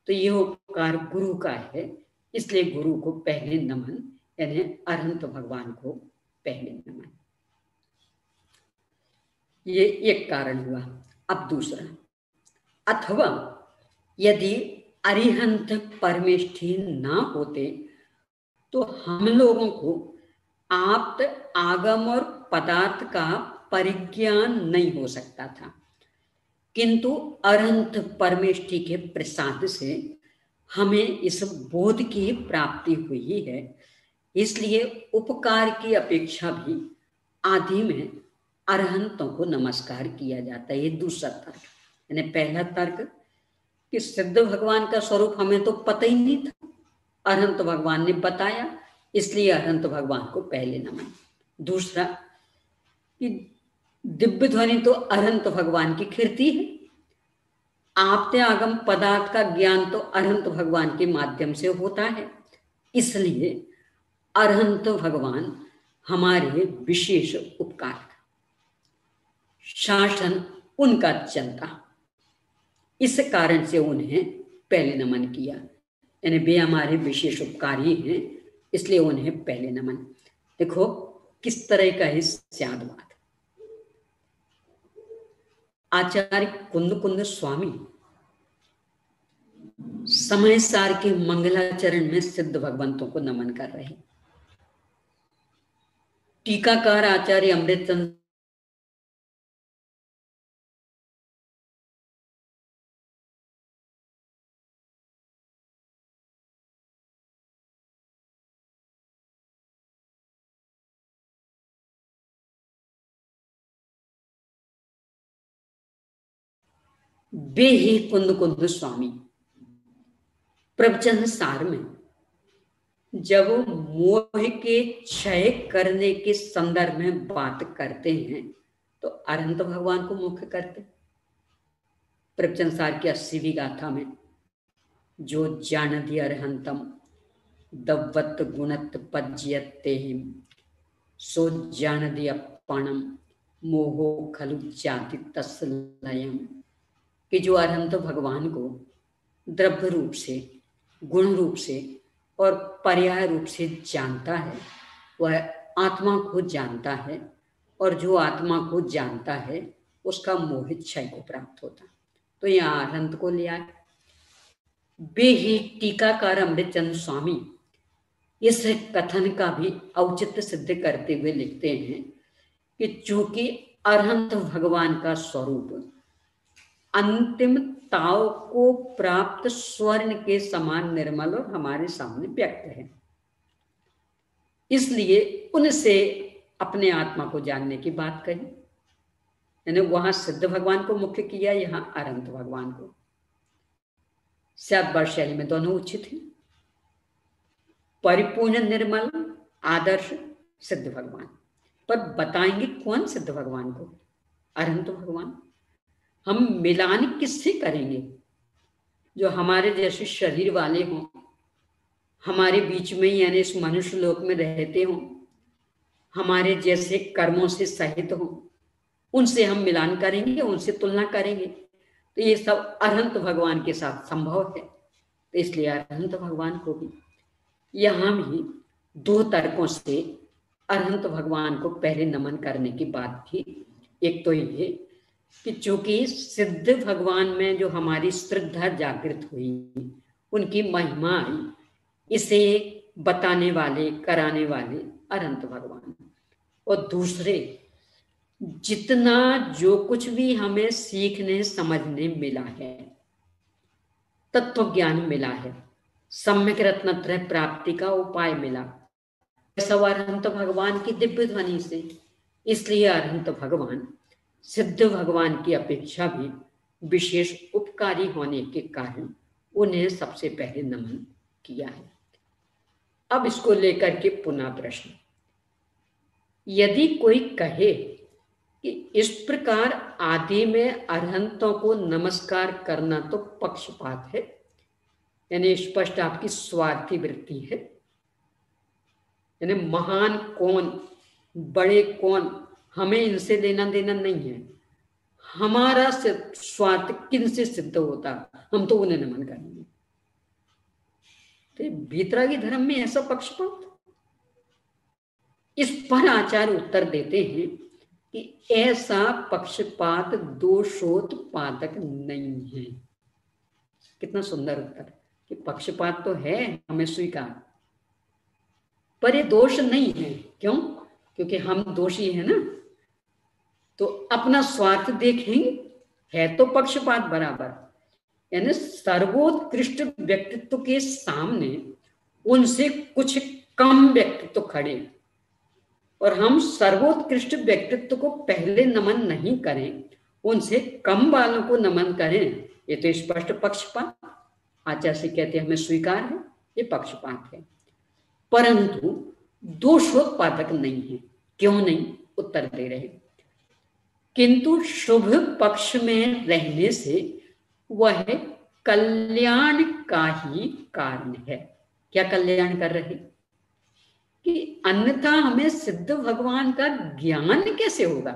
तो ये उपकार गुरु का है, इसलिए गुरु को पहले नमन, यानी अरहंत भगवान को पहले नमन। ये एक कारण हुआ। अब दूसरा, अथवा यदि अरिहंत परमेष्ठी ना होते तो हम लोगों को आप्त आगम और पदार्थ का परिज्ञान नहीं हो सकता था, किंतु अरहंत परमेष्ठी के प्रसाद से हमें इस बोध की प्राप्ति हुई है, इसलिए उपकार की अपेक्षा भी आदि में अरहंतों को नमस्कार किया जाता है। ये दूसरा तर्क। यानी पहला तर्क कि सिद्ध भगवान का स्वरूप हमें तो पता ही नहीं था, अरहंत भगवान ने बताया, इसलिए अरहंत भगवान को पहले नमन। दूसरा कि दिव्य ध्वनि तो अरहंत भगवान की कीर्ति है, आपते आगम पदार्थ का ज्ञान तो अरहंत भगवान के माध्यम से होता है, इसलिए अरहंत भगवान हमारे विशेष उपकार, शासन उनका चलता, इस कारण से उन्हें पहले नमन किया। यानी वे हमारे विशेष उपकारी हैं, इसलिए उन्हें पहले नमन। देखो किस तरह का है स्यादवाद। आचार्य कुंद कुंद स्वामी समय सार के मंगलाचरण में सिद्ध भगवंतों को नमन कर रहे। टीकाकार आचार्य अमृतचंद्र वे ही कुंद कुंद स्वामी प्रवचन सार में जब मोह के क्षय करने के संदर्भ में बात करते हैं तो अरहंत भगवान को मुख्य करते। प्रवचन सार की 80वीं गाथा में जो जानदि अरहंतम दव्वत गुणत पज्यते सो जानदि अपणम मोहो खलु जाति तस्लयम, कि जो अरहंत भगवान को द्रव्य रूप से, गुण रूप से और पर्याय रूप से जानता है, वह आत्मा को जानता है, और जो आत्मा को जानता है उसका मोहित क्षय को प्राप्त होता। तो यहाँ अरहंत को लिया। वे ही टीकाकार अमृतचंद्र स्वामी इस कथन का भी औचित्य सिद्ध करते हुए लिखते हैं कि चूंकि अरहंत भगवान का स्वरूप अंतिम ताव को प्राप्त स्वर्ण के समान निर्मल और हमारे सामने व्यक्त है, इसलिए उनसे अपने आत्मा को जानने की बात कही। यानी वहां सिद्ध भगवान को मुख्य किया, यहां अरहंत भगवान को। शायद शैली में दोनों उचित हैं। परिपूर्ण निर्मल आदर्श सिद्ध भगवान, पर बताएंगे कौन सिद्ध भगवान को? अरहंत भगवान। हम मिलान किससे करेंगे? जो हमारे जैसे शरीर वाले हों, हमारे बीच में यानी इस मनुष्य लोक में रहते हों, हमारे जैसे कर्मों से सहित हों, उनसे हम मिलान करेंगे, उनसे तुलना करेंगे, तो ये सब अरहंत भगवान के साथ संभव है। तो इसलिए अरहंत भगवान को भी यहां भी दो तर्कों से अरहंत भगवान को पहले नमन करने की बात थी। एक तो ये कि चूंकि सिद्ध भगवान में जो हमारी श्रद्धा जागृत हुई, उनकी महिमा आई, इसे बताने वाले, कराने वाले अरहंत भगवान। और दूसरे, जितना जो कुछ भी हमें सीखने समझने मिला है, तत्व ज्ञान मिला है, सम्यक रत्नत्रय प्राप्ति का उपाय मिला, सब अरहंत भगवान की दिव्य ध्वनि से। इसलिए अरहंत भगवान सिद्ध भगवान की अपेक्षा भी विशेष उपकारी होने के कारण उन्हें सबसे पहले नमन किया है। अब इसको लेकर के पुनः प्रश्न, यदि कोई कहे कि इस प्रकार आदि में अरहंतों को नमस्कार करना तो पक्षपात है, यानी स्पष्ट आपकी स्वार्थी वृत्ति है, यानी महान कौन, बड़े कौन, हमें इनसे लेना देना नहीं है, हमारा स्वार्थ किन से सिद्ध होता, हम तो उन्हें नमन करेंगे। तो भीतरागी धर्म में ऐसा पक्षपात? इस पर आचार्य उत्तर देते हैं कि ऐसा पक्षपात दोषोत्पादक नहीं है। कितना सुंदर उत्तर कि पक्षपात तो है, हमें स्वीकार, पर ये दोष नहीं है। क्यों? क्योंकि हम दोषी है ना, तो अपना स्वार्थ देखेंगे, है तो पक्षपात बराबर। यानी सर्वोत्कृष्ट व्यक्तित्व के सामने उनसे कुछ कम व्यक्तित्व खड़े, और हम सर्वोत्कृष्ट व्यक्तित्व को पहले नमन नहीं करें, उनसे कम वालों को नमन करें, ये तो स्पष्ट पक्षपात। आचार्य से कहते हैं हमें स्वीकार है, ये पक्षपात है, परंतु दोषोत्पादक नहीं है। क्यों नहीं? उत्तर दे रहे, किंतु शुभ पक्ष में रहने से वह कल्याण का ही कारण है। क्या कल्याण कर रहे? कि अन्यथा हमें सिद्ध भगवान का ज्ञान कैसे होगा?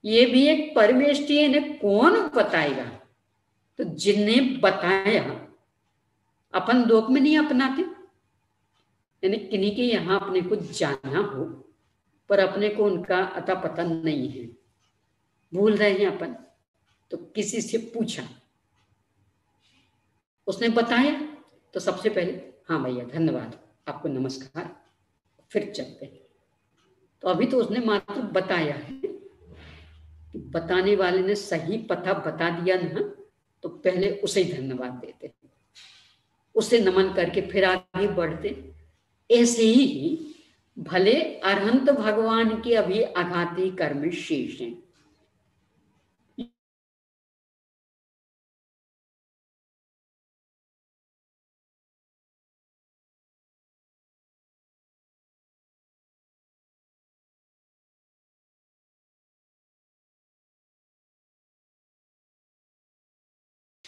ये भी एक परमेष्टि है, इन्हें कौन बताएगा? तो जिन्हें बताया अपन लोक में नहीं अपनाते, यानी किन्हीं के यहां अपने को जाना हो, पर अपने को उनका अता पता नहीं है, भूल रहे हैं अपन, तो किसी से पूछा, उसने बताया, तो सबसे पहले हाँ भैया धन्यवाद, आपको नमस्कार, फिर चलते हैं। तो अभी तो उसने मात्र बताया है, बताने वाले ने सही पता बता दिया ना, तो पहले उसे ही धन्यवाद देते, उसे नमन करके फिर आगे बढ़ते। ऐसे ही भले अरहंत भगवान के अभी आघाती कर्म शेष हैं,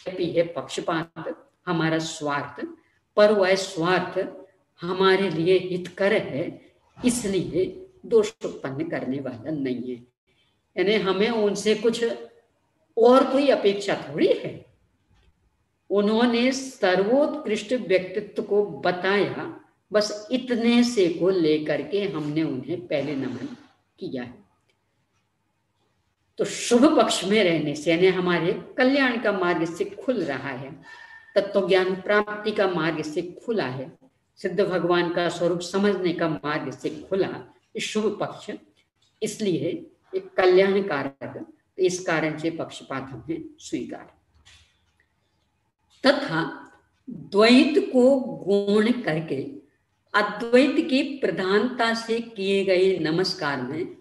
है पक्षपात, हमारा स्वार्थ, पर वह स्वार्थ हमारे लिए हितकर है, इसलिए दोष उत्पन्न करने वाला नहीं है। यानी हमें उनसे कुछ और कोई अपेक्षा थोड़ी है। उन्होंने सर्वोत्कृष्ट व्यक्तित्व को बताया, बस इतने से को लेकर के हमने उन्हें पहले नमन किया है। तो शुभ पक्ष में रहने से यानी हमारे कल्याण का मार्ग से खुल रहा है, तत्व ज्ञान प्राप्ति का मार्ग से खुला है, सिद्ध भगवान का स्वरूप समझने का मार्ग से खुला, शुभ पक्ष इसलिए एक कल्याण कारक, इस कारण से पक्षपात हमें स्वीकार। तथा द्वैत को गौण करके अद्वैत की प्रधानता से किए गए नमस्कार में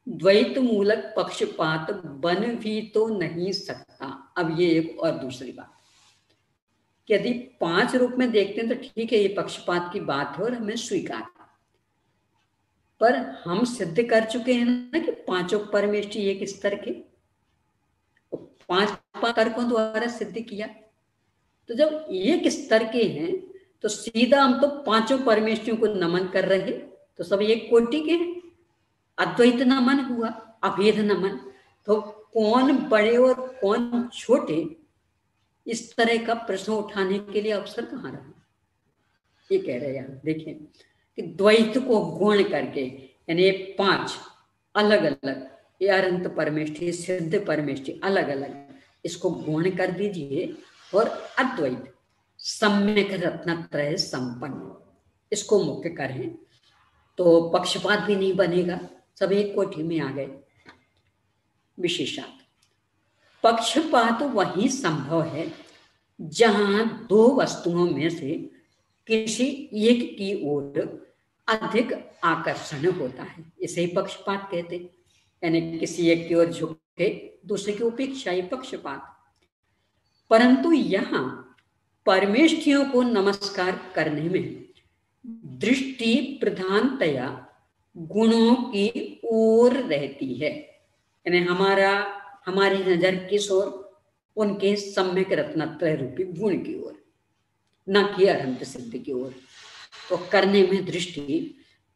द्वैत मूलक पक्षपात बन भी तो नहीं सकता। अब ये एक और दूसरी बात, यदि 5 रूप में देखते हैं तो ठीक है, ये पक्षपात की बात है और हमें स्वीकार, पर हम सिद्ध कर चुके हैं ना कि पांचों परमेष्ठी एक स्तर के, 5 तर्कों द्वारा सिद्ध किया। तो जब एक स्तर के हैं तो सीधा हम तो पांचों परमेष्ठियों को नमन कर रहे, तो सब एक कोटि के हैं। अद्वैत नमन हुआ, अभेद नमन, तो कौन बड़े और कौन छोटे, इस तरह का प्रश्न उठाने के लिए अवसर कहाँ रहा। ये कह रहे हैं, देखें कि द्वैत को गुण करके, यानी 5 अलग अलग, ये अनंत परमेष्ठी, सिद्ध परमेष्ठी अलग अलग, इसको गुण कर दीजिए और अद्वैत सम्यक रत्नत्रय संपन्न, इसको मुख्य करें तो पक्षपात भी नहीं बनेगा, सब एक कोटि में आ गए। विशेषात पक्षपात वही संभव है जहां 2 वस्तुओं में से किसी एक की ओर अधिक आकर्षण होता है, इसे ही पक्षपात कहते, यानी किसी एक की ओर झुके दूसरे की उपेक्षा, ही पक्षपात। परंतु यहाँ परमेष्ठियों को नमस्कार करने में दृष्टि प्रधानतया गुणों की ओर रहती है, यानी हमारी नजर किस ओर, उनके सम्यक रत्नत्रय रूपी गुण की ओर, न कि अनंत सिद्धि की ओर। तो करने में दृष्टि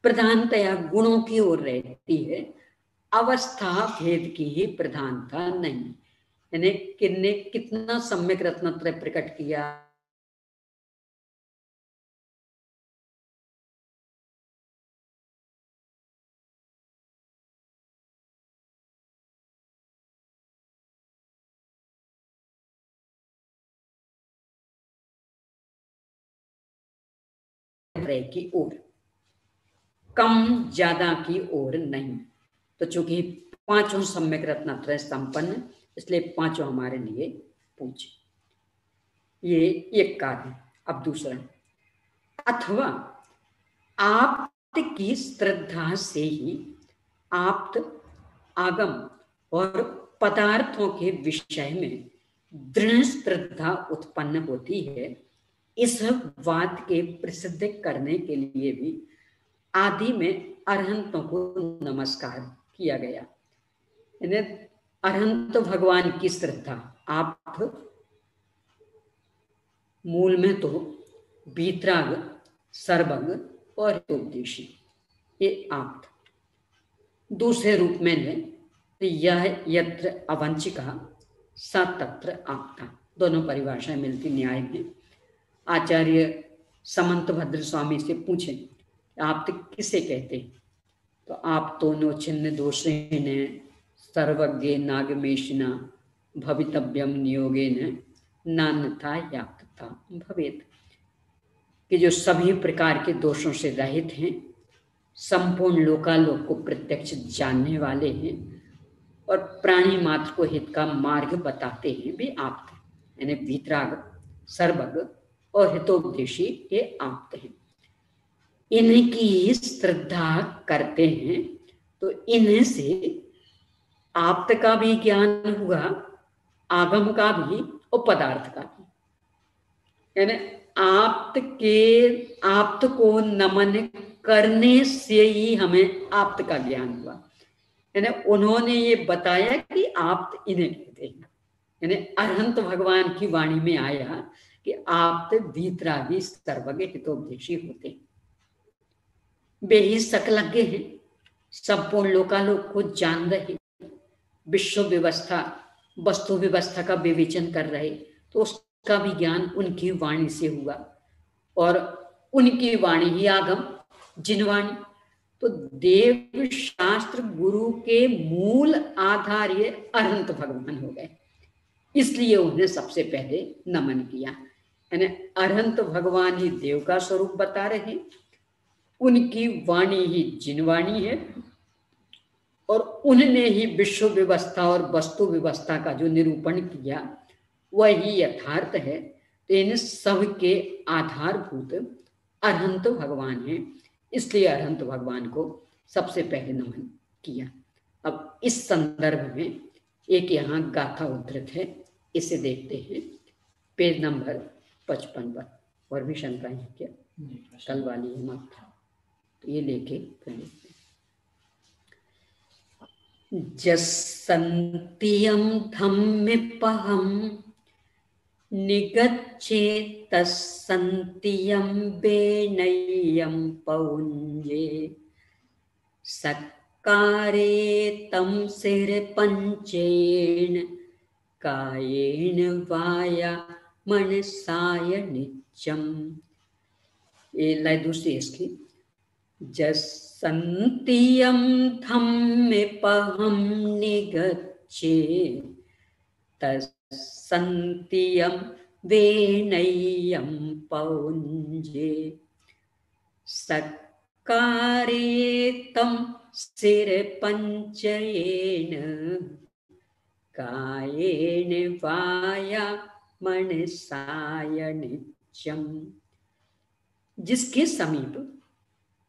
प्रधानतया गुणों की ओर रहती है, अवस्था भेद की ही प्रधानता नहीं। यानी किन्ने कितना सम्यक रत्नत्रय प्रकट किया, की ओर, कम ज्यादा की ओर नहीं। तो चूंकि 5 सम्यक रत्नत्रय संपन्न, इसलिए 5 हमारे लिए पूछे, ये एक कार्य। अब दूसरा, अथवा आप्त की श्रद्धा से ही आप्त आगम और पदार्थों के विषय में दृढ़ श्रद्धा उत्पन्न होती है, इस बात के प्रसिद्ध करने के लिए भी आदि में अरहंतों को नमस्कार किया गया। अरहंत भगवान की श्रद्धा, आप मूल में तो बीतराग, सर्वज्ञ और हितोपदेशी, ये आप दूसरे रूप में ले, यह यत्र अवंचिका स तत्र आपता, दोनों परिभाषाएं मिलती न्याय में। आचार्य समंत भद्र स्वामी से पूछे आप किसे कहते, तो आप तो नो छिन्न दोषेन सर्वज्ञ नागमेशिना भवितव्यम नियोगेन नान्यथा याप्तता भवेत, कि जो सभी प्रकार के दोषों से रहित हैं, संपूर्ण लोकालोक को प्रत्यक्ष जानने वाले हैं और प्राणी मात्र को हित का मार्ग बताते हैं, वे आप्त हैं। यानी वीतराग, सर्वज्ञ और हितोपदेशी ये आप्त हैं। इनकी श्रद्धा करते हैं तो इन्हीं से आप्त का भी ज्ञान हुआ, आगम का भी और पदार्थ का भी। यानी आप्त को नमन करने से ही हमें आप्त का ज्ञान हुआ। यानी उन्होंने ये बताया कि आप्त इन्हें कहते हैं, यानी अरहंत भगवान की वाणी में आया कि आप्त वीतरागी सर्वज्ञ हितोपदेशी होते हैं, वे ही सकलज्ञ हैं, संपूर्ण लोकालोक को जान रहे, विश्व व्यवस्था वस्तु व्यवस्था का विवेचन कर रहे, तो उसका भी ज्ञान उनकी वाणी से हुआ और उनकी वाणी ही आगम जिनवाणी। तो देव शास्त्र गुरु के मूल आधार ये अरहंत भगवान हो गए, इसलिए उन्हें सबसे पहले नमन किया। यानी अरहंत भगवान ही देव का स्वरूप बता रहे, उनकी वाणी ही जिनवाणी है और उन्होंने ही विश्व व्यवस्था और वस्तु व्यवस्था का जो निरूपण किया वही यथार्थ है। तो इन सब के आधारभूत अरहंत भगवान हैं, इसलिए अरहंत भगवान को सबसे पहले नमन किया। अब इस संदर्भ में एक यहाँ गाथा उद्धृत है, इसे देखते हैं पेज नंबर 55 पर। और भी शंकाएं हैं क्या? कल वाली है मात्र, तो ये लेके फिर देखते हैं। जसन्त्यं धम्मिपहं निगच्छेतस्सन्त्यं वेनय्यं पौञ्जे सत्कारे तं शिरपञ्चेन कायेन वाया मनसाय नित्यम। ये लाइन दूसरी इसकी। जसन्त्यं धम्मिपहं निगच्छे तस्सन्त्यं वेनय्यं पौञ्जे सत्कारे तं शिरपञ्चेन कायेन वाया मनसाय नित्यम। जिसके समीप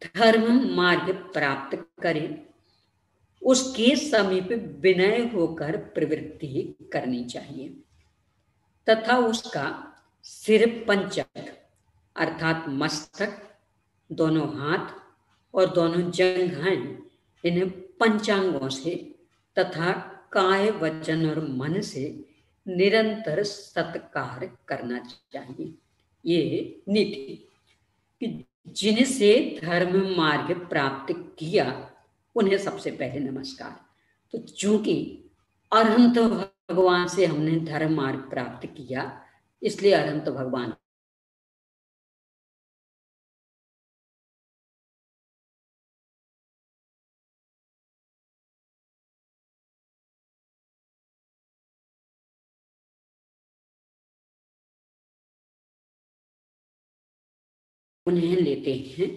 धर्म मार्ग प्राप्त करे उसके समीप विनय होकर प्रवृत्ति करनी चाहिए तथा उसका सिर पंचक अर्थात मस्तक, दोनों हाथ और दोनों जंघाएं इन्हें पंचांगों से तथा काय, वचन और मन से निरंतर सत्कार करना चाहिए। ये नीति कि जिनसे धर्म मार्ग प्राप्त किया उन्हें सबसे पहले नमस्कार। तो चूंकि अरहंत भगवान से हमने धर्म मार्ग प्राप्त किया, इसलिए अरहंत भगवान उन्हें लेते हैं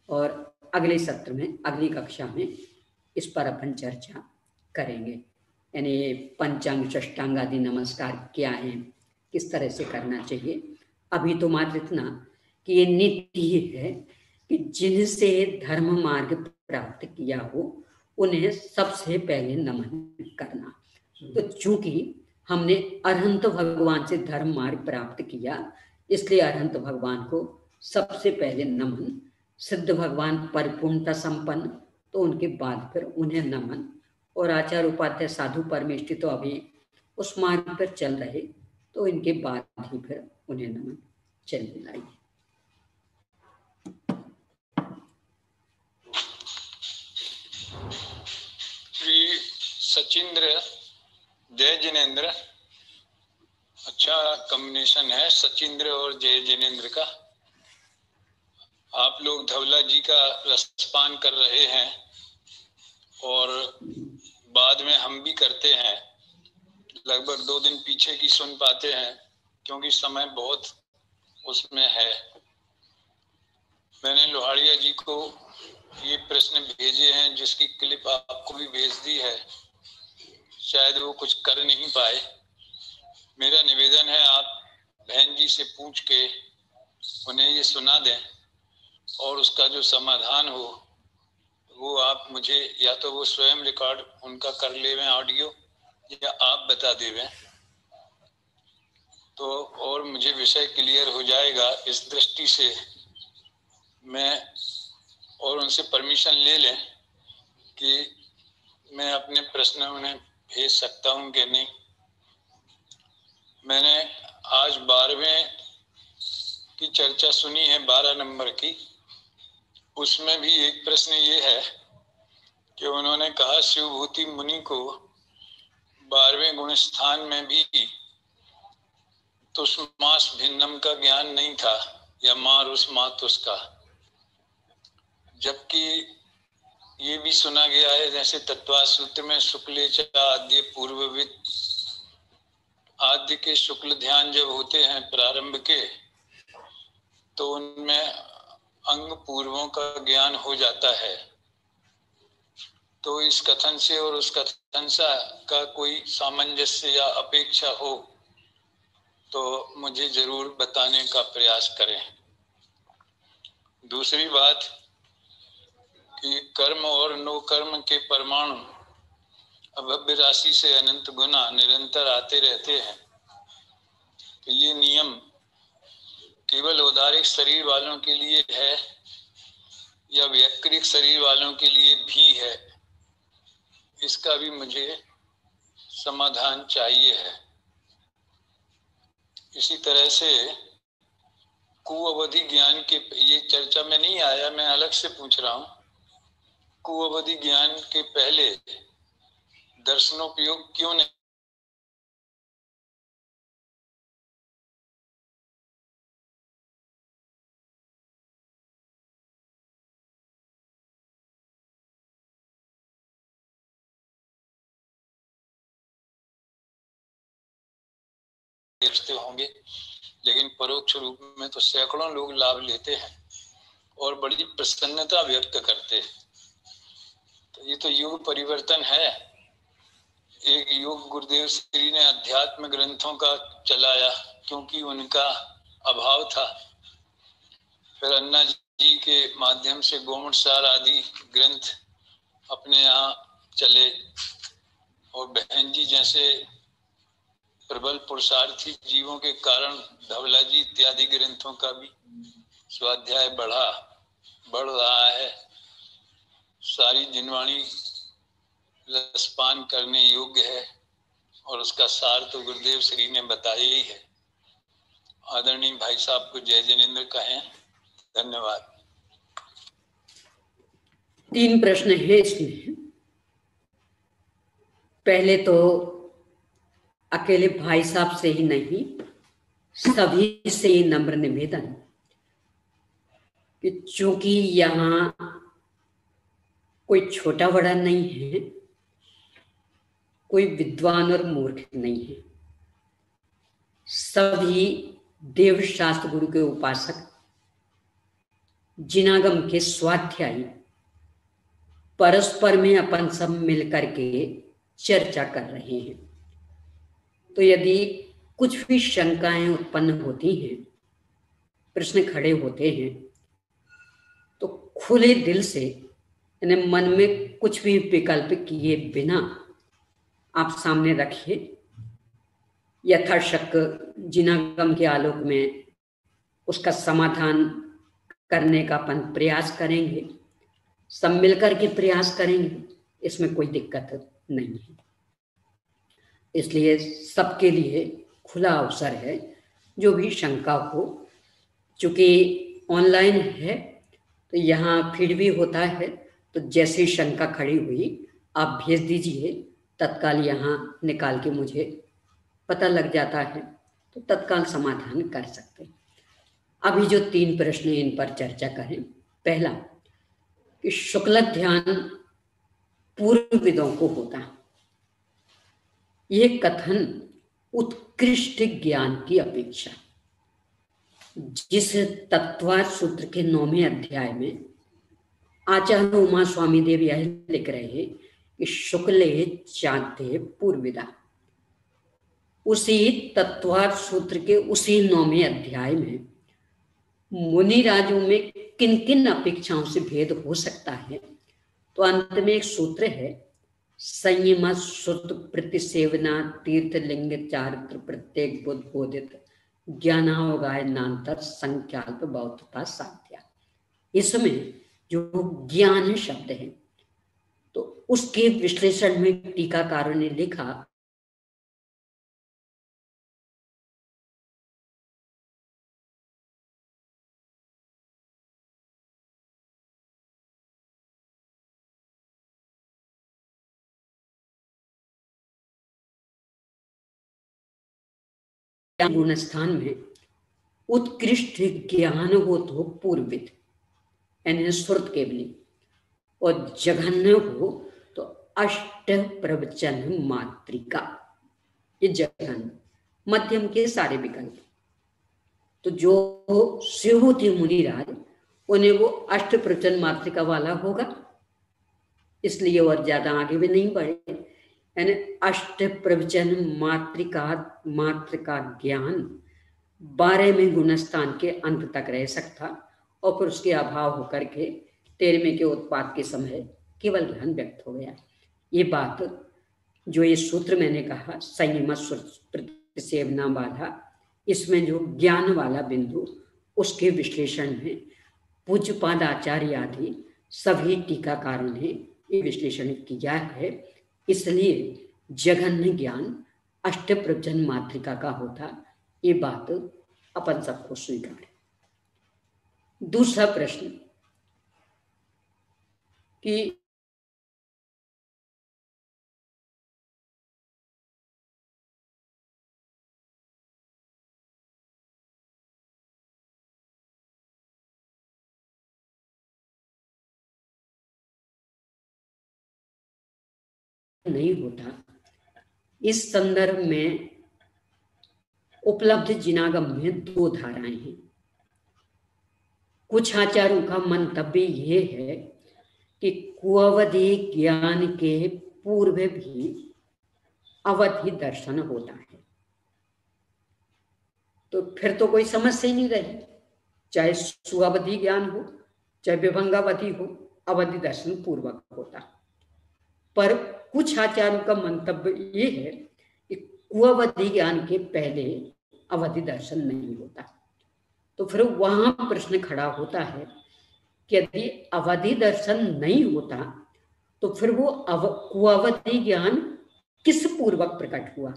और अगले सत्र में, अगली कक्षा में इस पर अपन चर्चा करेंगे। यानी पंचांग, षष्टांग आदि नमस्कार क्या है, किस तरह से करना चाहिए। अभी तो मात्र इतना कि ये नीति है कि जिनसे धर्म मार्ग प्राप्त किया हो उन्हें सबसे पहले नमन करना। तो चूंकि हमने अरहंत भगवान से धर्म मार्ग प्राप्त किया, इसलिए अरहंत भगवान को सबसे पहले नमन। सिद्ध भगवान परिपूर्णता संपन्न, तो उनके बाद फिर उन्हें नमन। और आचार्य उपाध्याय साधु परमेष्टि तो अभी उस मार्ग पर चल रहे, तो इनके बाद ही फिर उन्हें नमन। चलिए लाइए। श्री सचिंद्र जय जिनेन्द्र, अच्छा कॉम्बिनेशन है सचिंद्र और जय जिनेन्द्र का। आप लोग धवला जी का रसपान कर रहे हैं और बाद में हम भी करते हैं। लगभग 2 दिन पीछे की सुन पाते हैं क्योंकि समय बहुत उसमें है। मैंने लोहाड़िया जी को ये प्रश्न भेजे हैं जिसकी क्लिप आपको भी भेज दी है, शायद वो कुछ कर नहीं पाए। मेरा निवेदन है आप बहन जी से पूछ के उन्हें ये सुना दें और उसका जो समाधान हो वो आप मुझे या तो वो स्वयं रिकॉर्ड उनका कर लेवें ऑडियो या आप बता देवें तो और मुझे विषय क्लियर हो जाएगा। इस दृष्टि से मैं और उनसे परमिशन ले लें कि मैं अपने प्रश्न उन्हें भेज सकता हूं कि नहीं। मैंने आज 12वें की चर्चा सुनी है, 12 नंबर की। उसमें भी एक प्रश्न ये है कि उन्होंने कहा शिवभूति मुनि को 12वें गुण स्थान में भी तुष्मास भिन्नम का ज्ञान नहीं था या मारुस मातुस का, जबकि ये भी सुना गया है जैसे तत्वा सूत्र में शुक्ले च आद्य पूर्वविद, आद्य के शुक्ल ध्यान जब होते हैं प्रारंभ के तो उनमें अंग पूर्वों का ज्ञान हो जाता है। तो इस कथन से और उस कथन से का कोई सामंजस्य या अपेक्षा हो तो मुझे जरूर बताने का प्रयास करें। दूसरी बात कि कर्म और नो कर्म के परमाणु अभव्य राशि से अनंत गुना निरंतर आते रहते हैं, तो ये नियम केवल औदारिक शरीर वालों के लिए है या वैकृतिक शरीर वालों के लिए भी है, इसका भी मुझे समाधान चाहिए है। इसी तरह से कुअवधि ज्ञान के, ये चर्चा में नहीं आया, मैं अलग से पूछ रहा हूं, कुअवधि ज्ञान के पहले दर्शनोपयोग क्यों नहीं होंगे, लेकिन परोक्ष रूप में तो सैकड़ों लोग लाभ लेते हैं और बड़ी प्रसन्नता व्यक्त करते हैं। तो ये तो युग परिवर्तन है। एक युग गुरुदेव श्री ने अध्यात्म ग्रंथों का चलाया क्योंकि उनका अभाव था। फिर अन्ना जी के माध्यम से गोमुखसार आदि ग्रंथ अपने यहाँ चले और बहन जी जैसे प्रबल पुरुषार्थी जीवों के कारण धवला जी इत्यादि ग्रंथों का भी स्वाध्याय बढ़ रहा है। सारी जिनवाणी रसपान करने योग्य है और उसका सार तो गुरुदेव श्री ने बताया ही है। आदरणीय भाई साहब को जय जिनेन्द्र कहें। धन्यवाद। 3 प्रश्न है इसमें। पहले तो अकेले भाई साहब से ही नहीं, सभी से ही नम्र निवेदन कि चूंकि यहाँ कोई छोटा बड़ा नहीं है, कोई विद्वान और मूर्ख नहीं है, सभी देव शास्त्र गुरु के उपासक, जिनागम के स्वाध्यायी, परस्पर में अपन सब मिलकर के चर्चा कर रहे हैं। तो यदि कुछ भी शंकाएं उत्पन्न होती हैं, प्रश्न खड़े होते हैं, तो खुले दिल से, यानी मन में कुछ भी विकल्प किए बिना आप सामने रखिए। यथाशक जिनागम के आलोक में उसका समाधान करने का अपन प्रयास करेंगे, सब मिलकर के प्रयास करेंगे, इसमें कोई दिक्कत नहीं है। इसलिए सबके लिए खुला अवसर है। जो भी शंका हो, चूंकि ऑनलाइन है तो यहाँ फीड भी होता है, तो जैसे शंका खड़ी हुई आप भेज दीजिए, तत्काल यहाँ निकाल के मुझे पता लग जाता है, तो तत्काल समाधान कर सकते हैं। अभी जो 3 प्रश्न इन पर चर्चा करें। पहला कि शुक्ल ध्यान पूर्वविदों को होता, ये कथन उत्कृष्ट ज्ञान की अपेक्षा, जिस तत्वार्थ सूत्र के 9वें अध्याय में आचार्य उमा स्वामी देव यह लिख रहे हैं कि शुक्ले चांते पूर्विदा, उसी तत्वार्थ सूत्र के उसी 9वें अध्याय में मुनि राजों में किन किन अपेक्षाओं से भेद हो सकता है, तो अंत में एक सूत्र है, संयम श्रुत प्रतिसेवना तीर्थलिंग चारित्र प्रत्येक बुद्ध बोधित ज्ञानावगाय नान्तर संख्याल्प बौद्धता साध्या। इसमें जो ज्ञान शब्द है, तो उसके विश्लेषण में टीकाकारों ने लिखा गुणस्थान में उत्कृष्ट ज्ञान हो तो पूर्विद यानी श्रुत केवली, और जघन्य हो तो अष्ट प्रवचन मात्रिका, ये जघन्य। मध्यम के सारे विकल्प, तो जो शिवभूति मुनिराज उन्हें वो अष्ट प्रवचन मात्रिका वाला होगा, इसलिए और ज्यादा आगे भी नहीं बढ़े। यानी अष्ट प्रवचन मात्र का ज्ञान 12वें गुणस्थान के अंत तक रह सकता और फिर उसके अभाव होकर के 13वें के उत्पाद के समय केवल ज्ञान व्यक्त हो गया। ये बात जो ये सूत्र मैंने कहा संयम प्रतिसेवना वाला, इसमें जो ज्ञान वाला बिंदु उसके विश्लेषण में पूज्यपाद आचार्य आदि सभी टीकाकारों ने ये विश्लेषण किया है। इसलिए जघन्य ज्ञान अष्ट प्रवचन मातृका का होता, ये बात अपन सबको स्वीकार है। दूसरा प्रश्न कि नहीं होता, इस संदर्भ में उपलब्ध जिनागम में 2 धाराएं हैं। कुछ आचार्यों का मंतव्य ये है कि कुअवधि ज्ञान के पूर्व भी अवधि दर्शन होता है, तो फिर तो कोई समस्या ही नहीं रही, चाहे सुअवधि ज्ञान हो चाहे विभंगावधि हो, अवधि दर्शन पूर्वक होता। पर कुछ आचार्यों का मंतव्य ये है कि कुअवधि ज्ञान के पहले अवधि दर्शन नहीं होता। तो फिर वहां प्रश्न खड़ा होता है कि यदि अवधि दर्शन नहीं होता तो फिर वो कुअवधि ज्ञान किस पूर्वक प्रकट हुआ?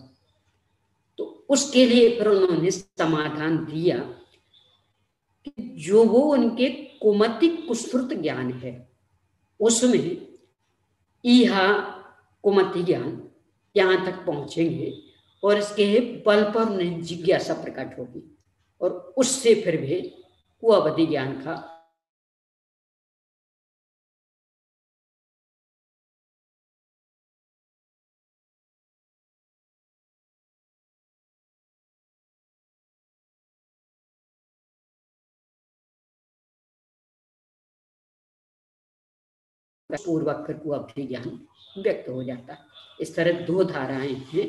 तो उसके लिए फिर उन्होंने समाधान दिया कि जो वो उनके कुमतिक कुश्रुत ज्ञान है उसमें इहा कुमति ज्ञान यहां तक पहुंचेंगे और इसके बल पर उन्हें जिज्ञासा प्रकट होगी और उससे फिर भी कुअवधि ज्ञान का पूर्वक फिर कुअवधि ज्ञान व्यक्त हो जाता है। इस तरह 2 धाराएं हैं।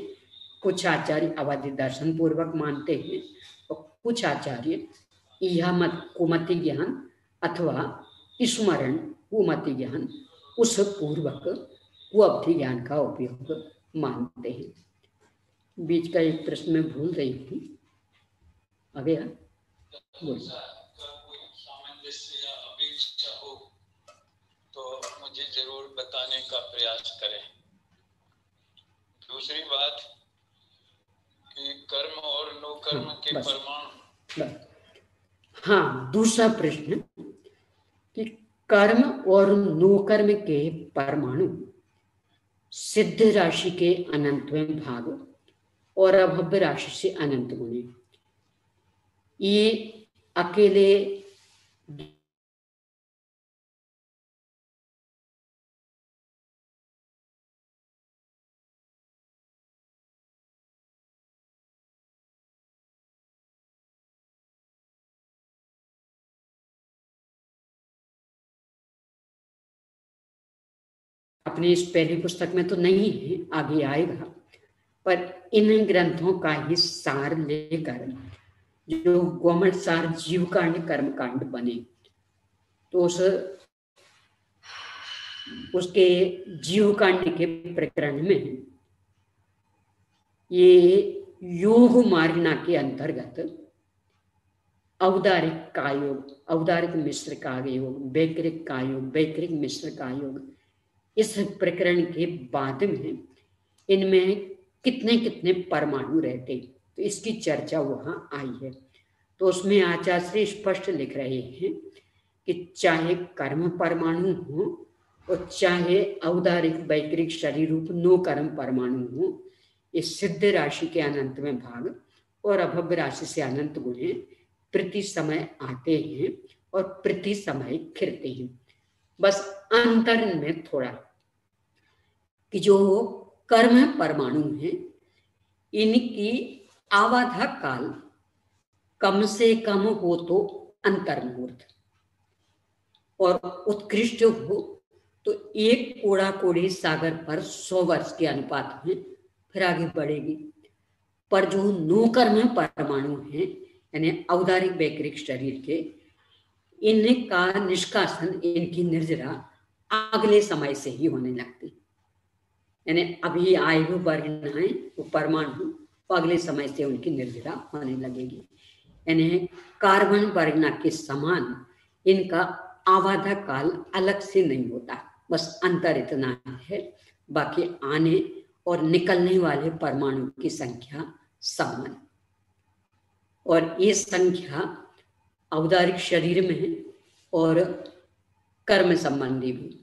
कुछ आचार्य अवधि दर्शन पूर्वक मानते हैं और कुछ आचार्य यह मत कुमति ज्ञान अथवा स्मरण कुमति ज्ञान उस पूर्वक कुअवधि ज्ञान का उपयोग मानते हैं। बीच का एक प्रश्न में भूल रही थी, आगे तो मुझे जरूर बताने का प्रयास करें। दूसरी बात कि कर्म और नो कर्म के परमाणु। हाँ, दूसरा प्रश्न कि कर्म और नो कर्म के परमाणु सिद्ध राशि के अनंतवें भाग और अभव्य राशि से अनंत गुणे, ये अकेले अपनी इस पहली पुस्तक में तो नहीं है, आगे आएगा, पर इन ग्रंथों का ही सार लेकर जो गोमट सार जीवकांड कर्मकांड बने, तो उसके जीवकांड के प्रकरण में ये योग मार्गना के अंतर्गत औदारिक का योग, औदारिक मिश्र का योग, वैकृक का योग, वैकृक मिश्र का योग, इस प्रकरण के बाद में इनमें कितने कितने परमाणु रहते, तो इसकी चर्चा वहां आई है। तो उसमें आचार्य स्पष्ट लिख रहे हैं कि चाहे कर्म परमाणु हो और चाहे औदारिक वैकृक शरीर रूप नो कर्म परमाणु हो, ये सिद्ध राशि के अनंत में भाग और अभव्य राशि से अनंत गुणे प्रति समय आते हैं और प्रति समय खिरते हैं। बस अंतर में थोड़ा कि जो कर्म परमाणु हैं इनकी आवाधा काल कम से कम हो तो अंतर्मुहूर्त और उत्कृष्ट हो तो एक कोड़ा कोड़ी सागर पर 100 वर्ष के अनुपात में फिर आगे बढ़ेगी। पर जो नौकर्म परमाणु हैं, यानी औदारिक वैकृत शरीर के, इनका निष्कासन, इनकी निर्जरा अगले समय से ही होने लगती। यानी अभी आयु वर्गनाएं वो परमाणु तो अगले समय से उनकी निर्जरा होने लगेगी। यानी कार्बन वर्गना के समान इनका आवाधा काल अलग से नहीं होता, बस अंतर इतना है, बाकी आने और निकलने वाले परमाणु की संख्या समान। और ये संख्या औदारिक शरीर में और कर्म संबंधी भी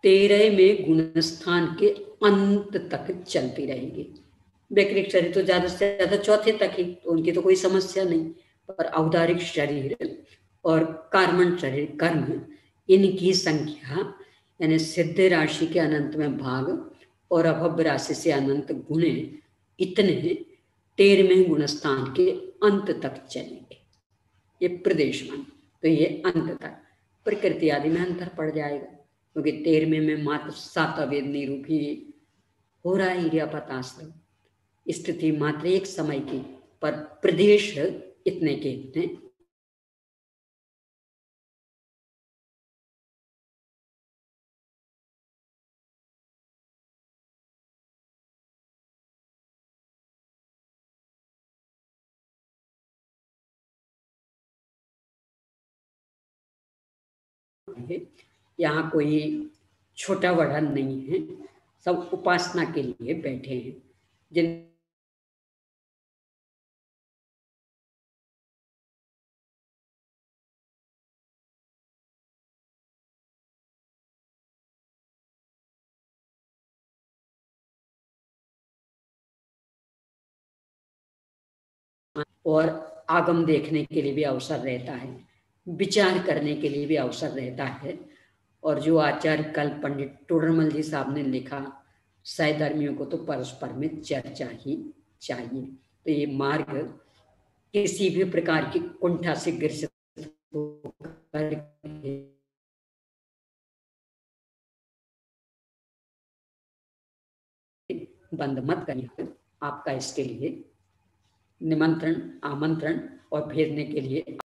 13 में गुणस्थान के अंत तक चलती रहेगी। वैकृत शरीर तो ज्यादा से ज्यादा चौथे तक ही, तो उनकी तो कोई समस्या नहीं। पर औदारिक शरीर और कार्बन शरीर, कर्म, इनकी संख्या यानी सिद्ध राशि के अनंत में भाग और अभव्य राशि से अनंत गुणे, इतने 13वें गुणस्थान के अंत तक चलेंगे। ये प्रदेशमान, तो ये अंत तक प्रकृति आदि में अंतर पड़ जाएगा, क्योंकि 13वें में मात्र 7 अवेद निरूपी हो रहा है इरियापताश्रम। स्थिति मात्र एक समय की, पर प्रदेश इतने के इतने। यहाँ कोई छोटा बड़ा नहीं है, सब उपासना के लिए बैठे हैं। जिन और आगम देखने के लिए भी अवसर रहता है, विचार करने के लिए भी अवसर रहता है। और जो आचार्य कल पंडित टोडरमल जी साहब ने लिखा, सहधर्मियों को तो परस्पर में चर्चा ही चाहिए। तो ये मार्ग किसी भी प्रकार की कुंठा से ग्रसित बंद मत करिए। आपका इसके लिए निमंत्रण, आमंत्रण और भेजने के लिए